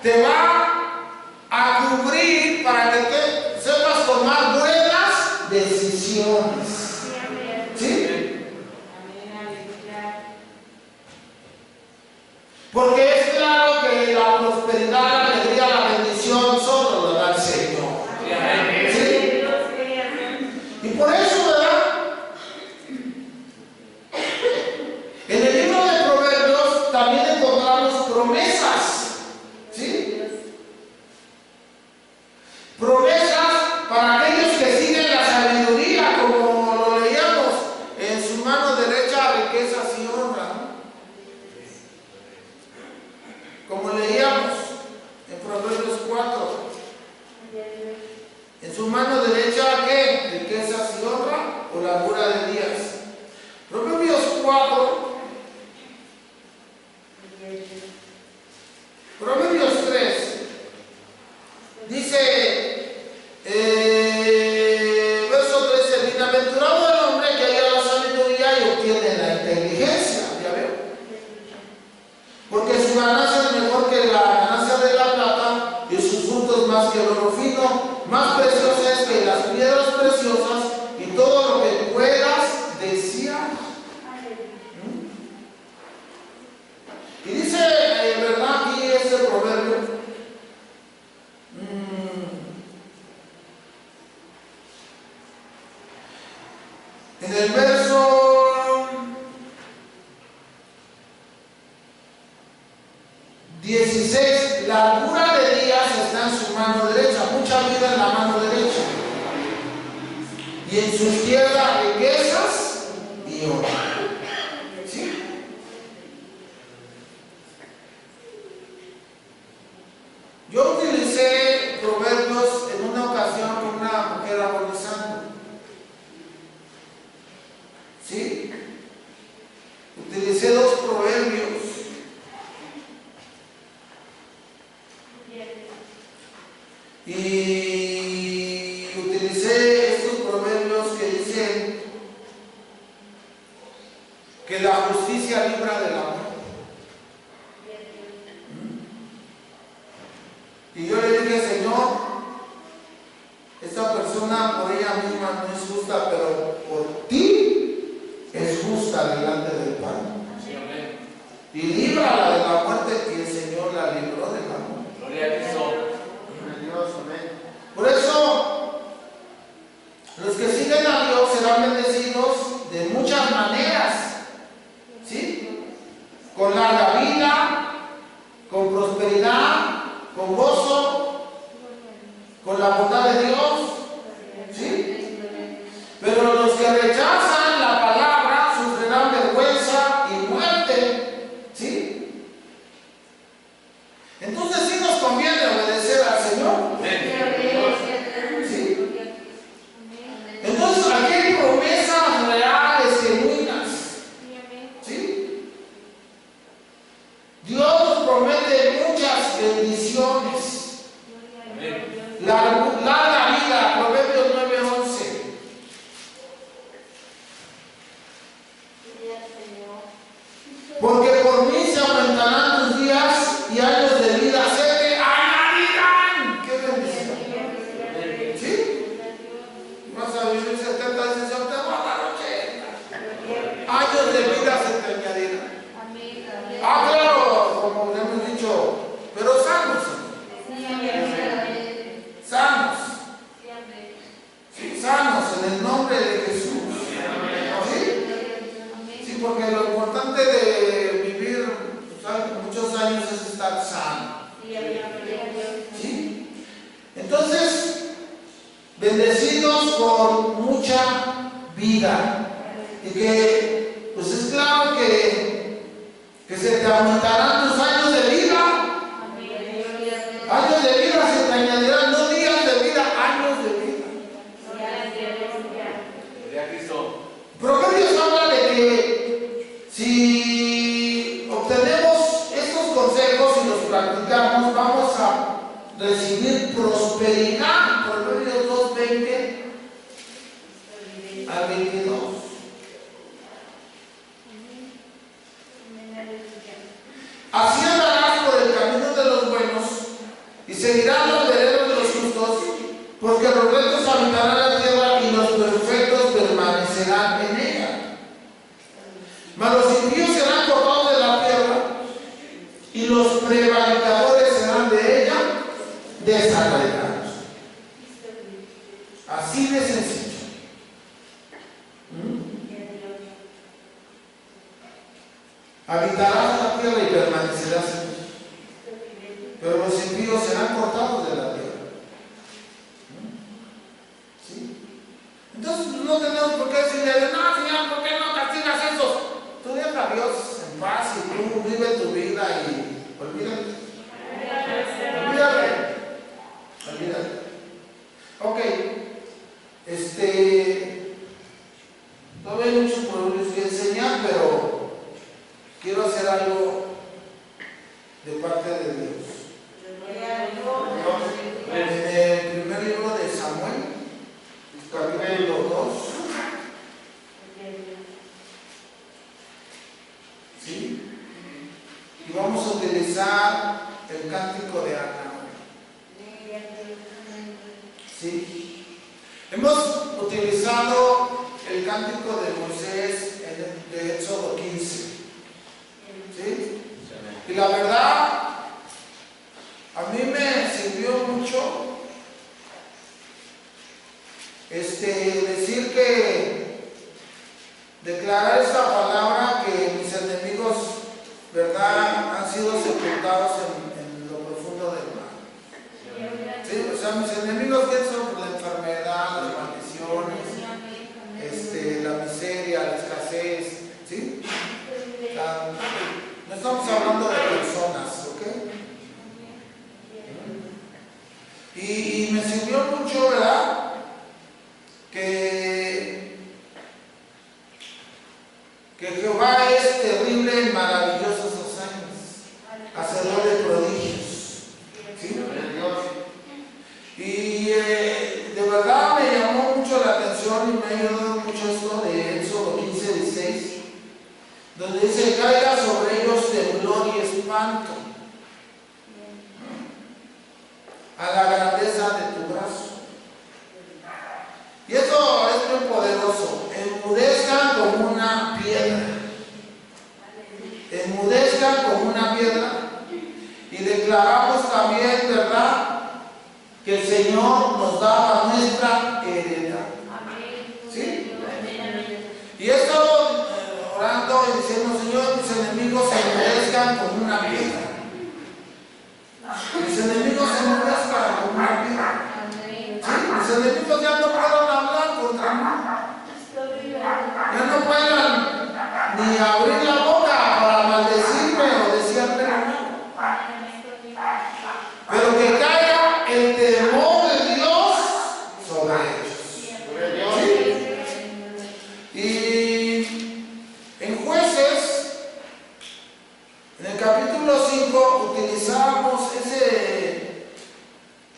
te va a cubrir para que te sepas tomar buenas decisiones. ¿Sí? Porque es claro que la prosperidad, la alegría, la bendición solo lo da el Señor. ¿Sí? Y por eso, ¿verdad?, en el libro de Proverbios también encontramos promesas, ¿sí? Promesas para aquellos que siguen la sabiduría, como lo leíamos, en su mano derecha riquezas y honra, ¿no?, como leíamos en Proverbios 4. En su mano derecha, ¿qué? Riquezas y honra o largura de días. Proverbios 4. Proverbios 3 dice, verso 13: bienaventurado el hombre que halla la sabiduría y obtiene la inteligencia. ¿Ya veo? Porque su ganancia es mejor que la ganancia de la plata, y sus frutos más que el oro fino, más preciosa es que las piedras preciosas, y todo lo que puedas desear. Y dice En el verso 16, largura de días está en su mano derecha, mucha vida en la mano derecha, y en sus tierras riquezas y oro. ¿Sí? Yo utilicé proverbios en una ocasión con una mujer agonizando. ¿Sí? Utilicé 2 proverbios. Y utilicé estos proverbios que dicen que la justicia libra del amor. Y yo le dije, Señor, esta persona por ella misma no es justa, pero por ti es justa delante del Padre. Y líbrala de la muerte, y el Señor la libró de la muerte. Gloria a Cristo. Por eso, los que siguen a Dios serán bendecidos de muchas maneras, ¿sí? Con larga vida, con prosperidad, con gozo, con la bondad de Dios, ¿sí? Pero los que rechazan la palabra sufrirán vergüenza y muerte, ¿sí? Entonces sí nos conviene obedecer al Señor. ¿Sí? Entonces aquí hay promesas reales, genuinas, ¿sí? Dios nos promete muchas bendiciones. Larga vida, Proverbios 9:11. Porque por mí se aumentarán tus días y años de vida se te añadirán. ¡Qué bendición! ¿Sí? Vas a vivir 70, dice, Señor, te voy a dar 80. Años de vida se te añadirán. Ah, claro, como le hemos dicho, pero sanos. Sanos. Sí, sanos en el nombre de Jesús. ¿Sí? Sí, porque lo importante de vivir, ¿sabes?, muchos años es estar sano. ¿Sí? Entonces, bendecidos con mucha vida. Y que, pues es claro que se te aumentarán tus años de vida. Años de vida se te añadirán, no días de vida, años de vida. Gloria a Cristo. Proverbios habla de que si obtenemos estos consejos y los practicamos, vamos a recibir prosperidad. Proverbios 2:20 al 22. Así andarás por el camino de los buenos y seguirás los derechos de los justos, porque los rectos habitarán la tierra y los perfectos permanecerán en ella. Mas los impíos serán cortados de la tierra y los prevaricadores serán de ella desarraigados. Así de sencillo. Habitarás la tierra y permanecerás en ella, pero los impíos serán cortados de la tierra. ¿Sí? Entonces no tenemos por qué decirle, no, Señor, ¿por qué no castigas esos? Tú deja a Dios en paz y tú vive tu vida y olvídate. Olvídate. Ok. Todavía hay muchos proverbios que enseñar, pero quiero hacer algo de parte de Dios. En el primer libro de Samuel, capítulo 2. ¿Sí? Y vamos a utilizar el cántico de Ana. ¿Sí? Hemos utilizado el cántico de Moisés de Éxodo 15. ¿Sí? Y la verdad, a mí me sirvió mucho decir que declarar esta palabra que mis enemigos, ¿verdad?, han sido sepultados en lo profundo del mar. ¿Sí? O sea, mis enemigos, ¿qué son? La enfermedad, las maldiciones, la miseria, la escasez, ¿sí? No estamos hablando de personas, ¿ok? Y me sirvió mucho, ¿verdad?, que Jehová es terrible y maravillosos hazañas, hacedor de prodigios, ¿sí? Y de verdad me llamó mucho la atención y me ha ayudado mucho esto de Éxodo 15:16, donde dice: caiga sobre ellos temblor y espanto a la grandeza de tu brazo. Y eso es muy poderoso. Enmudezcan como una piedra. Enmudezcan como una piedra. Y declaramos también, ¿verdad?, que el Señor nos da nuestra heredad. ¿Sí? Y he estado orando y diciendo: Señor, mis enemigos se enmudezcan como una piedra. Mis enemigos se enmudezcan como una piedra. ¿Sí? Mis enemigos ya no puedan hablar contra mí. Ya no puedan ni abrir la boca para maldecirme o desearme mal. Pero que caiga el temor de Dios sobre ellos. ¿Sí? Y en Jueces, en el capítulo 5, utilizamos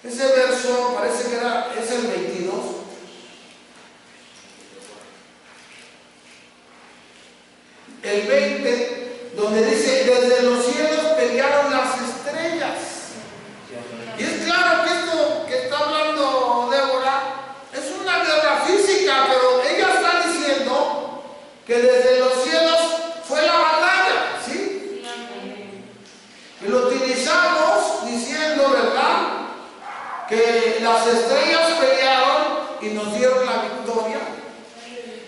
ese verso, parece que es el 22. El 20, donde dice: desde los cielos pelearon las estrellas. Y es claro que esto que está hablando Débora es una guerra física, pero ella está diciendo que desde los cielos fue la batalla, ¿sí? Y lo utilizamos diciendo, ¿verdad?, que las estrellas pelearon y nos dieron la victoria.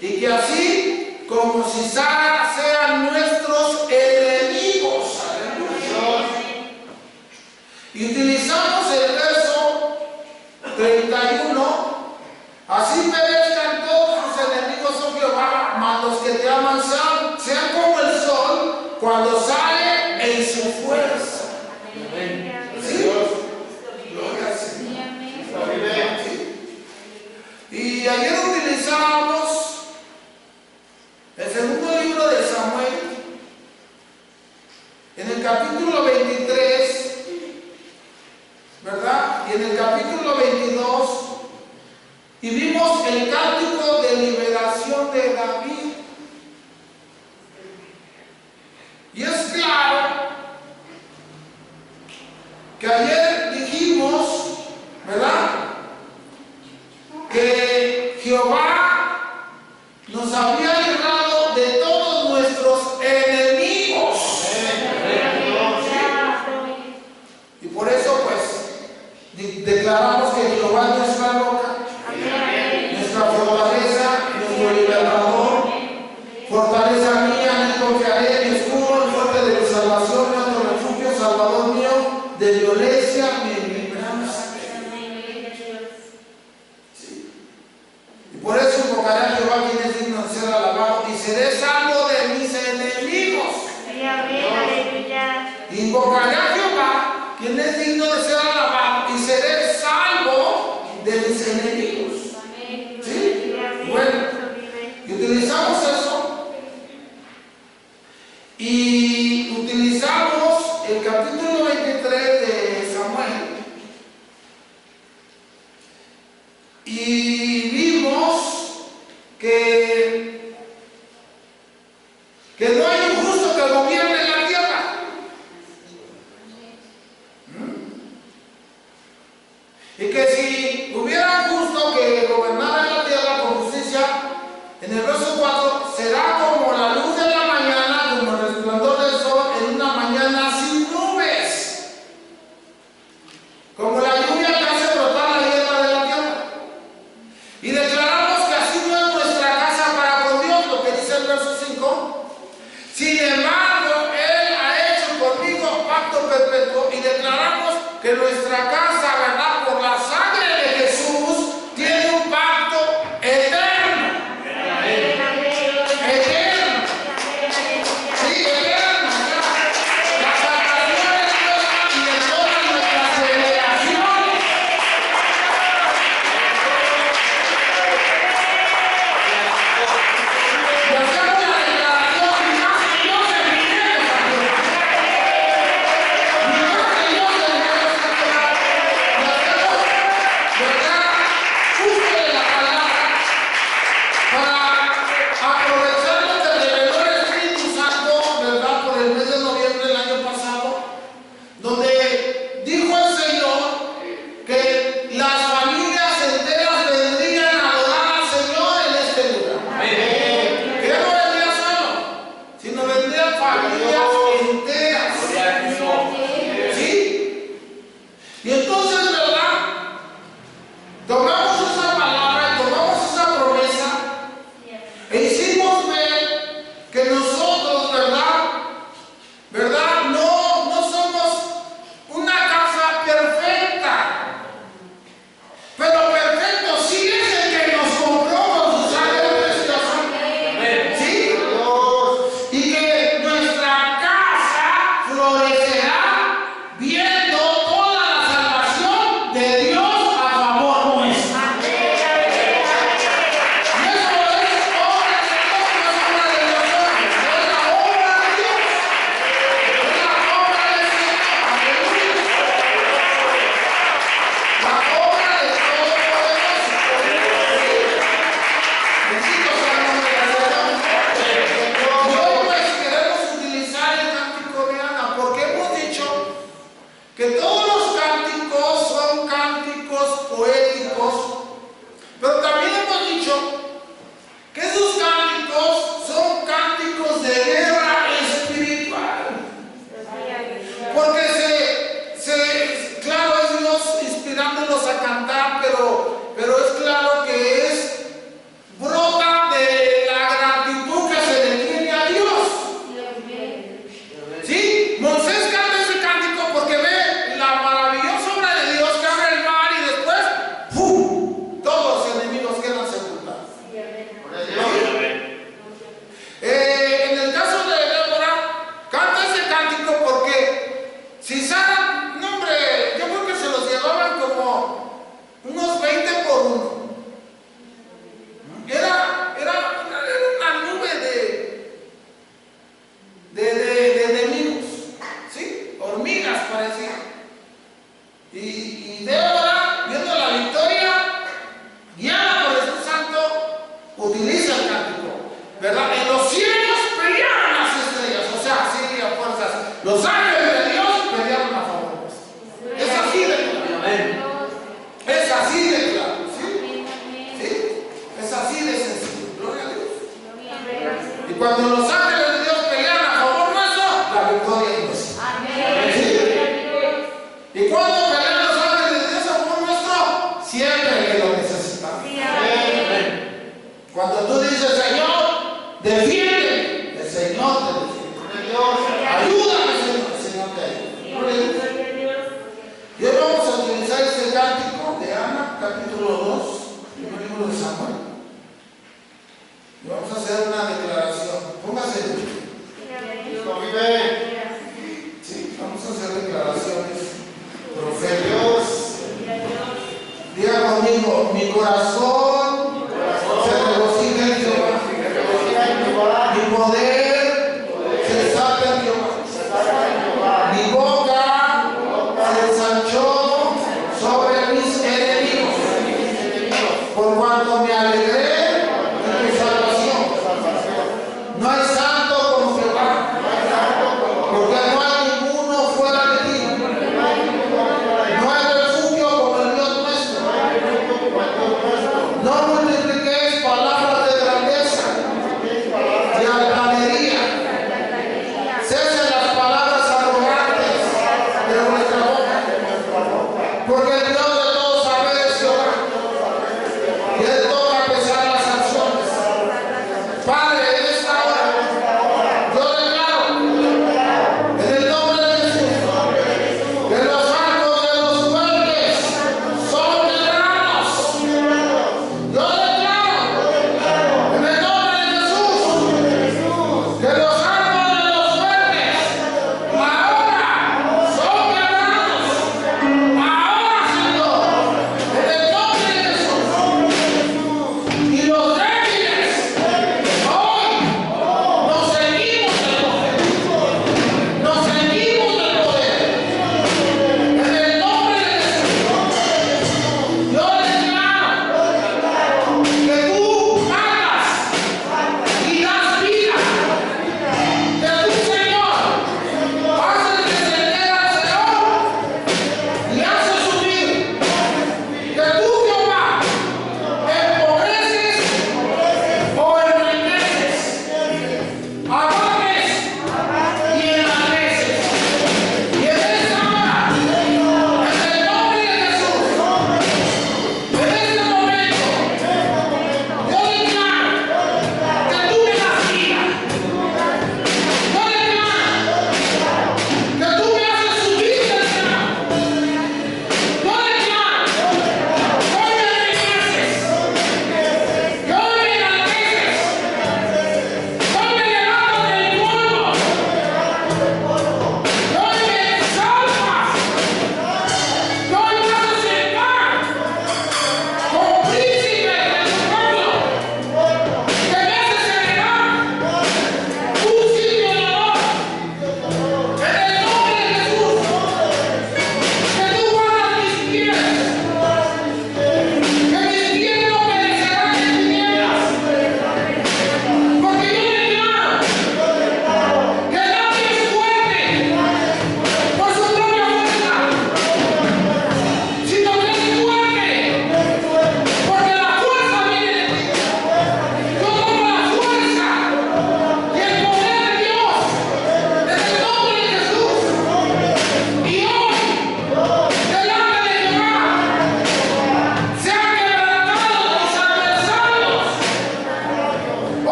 Y que así como Sisara sean nuestros enemigos. Y utilizamos el verso 31: así perezcan todos sus enemigos, oh Jehová, mas los que te aman sean como el sol cuando sale en su fuerza. ¿Sí? Gloria al Señor. ¿Sí? Y ayer utilizábamos el segundo libro de Samuel, en el capítulo 23, ¿verdad?, y en el capítulo 22, y vimos el cántico de liberación de David. Y es claro que ayer dijimos, ¿verdad?, que Jehová nos había librado de todos nuestros enemigos. Y por eso, pues, declaramos que Jehová es nuestra roca, nuestra fortaleza, nuestro libertador, fortaleza mía, en él confiaré, mi escudo, el fuerte de mi salvación, nuestro refugio, salvador mío, de violencia me librarás. Sí. Y por eso invocaré a Jehová, quien es digno de ser alabado, y seré salvo de mis enemigos. Invocaré a Jehová, quien es digno de ser alabado, y seré salvo de mis enemigos. ¿Sí? Bueno, y utilizamos eso. Y utilizamos el capítulo 23 de Samuel. Y vimos que no hay un justo que gobierne la tierra. Y que si hubiera un justo que gobernara la tierra con justicia, en el verso 4, será como la luz de la mañana, como el resplandor del sol en una mañana sin nubes, como la lluvia que hace brotar la hierba de la tierra. Y declaramos que así no es nuestra casa para con Dios, lo que dice el verso que nuestra casa, ¿verdad? Por la sangre de Jesús, tiene un pacto eterno. Eterno. Sí, eterno. La salvación es nuestra y de todas nuestras generaciones. Y hacemos la declaración, mi más que Dios es mi Dios. Mi más que Dios es mi Dios. Y hacemos, ¿verdad? Uso de la palabra para aprovechar lo que reveló el Espíritu Santo, ¿verdad? Por el mes de noviembre del año pasado, donde dijo el Señor que las familias enteras vendrían a adorar al Señor en este lugar. Que no vendría solo, sino vendrían familias enteras. ¿Sí? Y entonces, ¿verdad? Tomamos esa palabra y tomamos esa promesa e hicimos ver que nosotros, ¿verdad? No somos una casa perfecta, pero perfecto sí es el que nos compró con su sangre preciosa. ¿Sí? Y que nuestra casa florecerá viendo toda la salvación de Dios a favor nuestro. Y eso es obra de Dios, no es obra de nosotros, es la obra de Dios, es la obra del Señor. Aleluya. La obra del Todopoderoso. Bendito sea el nombre del Señor. Y hoy pues queremos utilizar el cántico de Ana, porque hemos dicho que todos los cánticos son cánticos poéticos, pero también hemos dicho que esos cánticos son cánticos de guerra espiritual, porque claro, es Dios inspirándolos a cantar, pero es claro que brota de la gratitud que se le tiene a Dios. ¿Sí? Moisés canta ese cántico porque ve la maravillosa obra de Dios que abre el mar y después ¡pum! Todos los enemigos quedan sepultados. En el caso de Débora, canta ese cántico porque si Sara, no hombre, yo creo que se los llevaban como unos 20 por uno. Era una nube de enemigos, ¿sí? Hormigas parecían. Y Débora, viendo la victoria, guiada por el Espíritu Santo, utiliza el cántico, ¿verdad? En los cielos pelearon las estrellas, o sea, sí, a fuerzas. Los ángeles de Dios pelearon a favor nuestro. Es así de claro. Es así de claro, ¿sí? ¿Sí? Es así de sencillo. Gloria a Dios. Y cuando los ángeles de Dios pelean a favor nuestro, la victoria es nuestra. ¿Sí? Y cuando pelean los ángeles de Dios a favor nuestro, siempre que lo necesitamos. Cuando tú dices, Señor, defiende, el Señor te defiende. Ayúdame, Señor, el Señor te ayuda. Gloria a Dios. Y hoy vamos a utilizar este cántico de Ana, capítulo 2, primer libro de Samuel. Y vamos a hacer una declaración. Póngase de pie. Sí, vamos a hacer declaraciones proféticas. Diga conmigo, mi corazón se regocija en Jehová. Mi poder se exalta en Jehová. Mi boca se ensanchó sobre mis enemigos. Por cuanto me alegré en tu salvación. No hay santo como Jehová, porque no hay ninguno fuera de ti. No hay refugio como el Dios nuestro. No multipliquéis palabras de grandeza, de altanería. Cesen las palabras arrogantes de vuestra boca, porque el Dios de todos saber es Jehová, y Él toca pesar las acciones. Padre,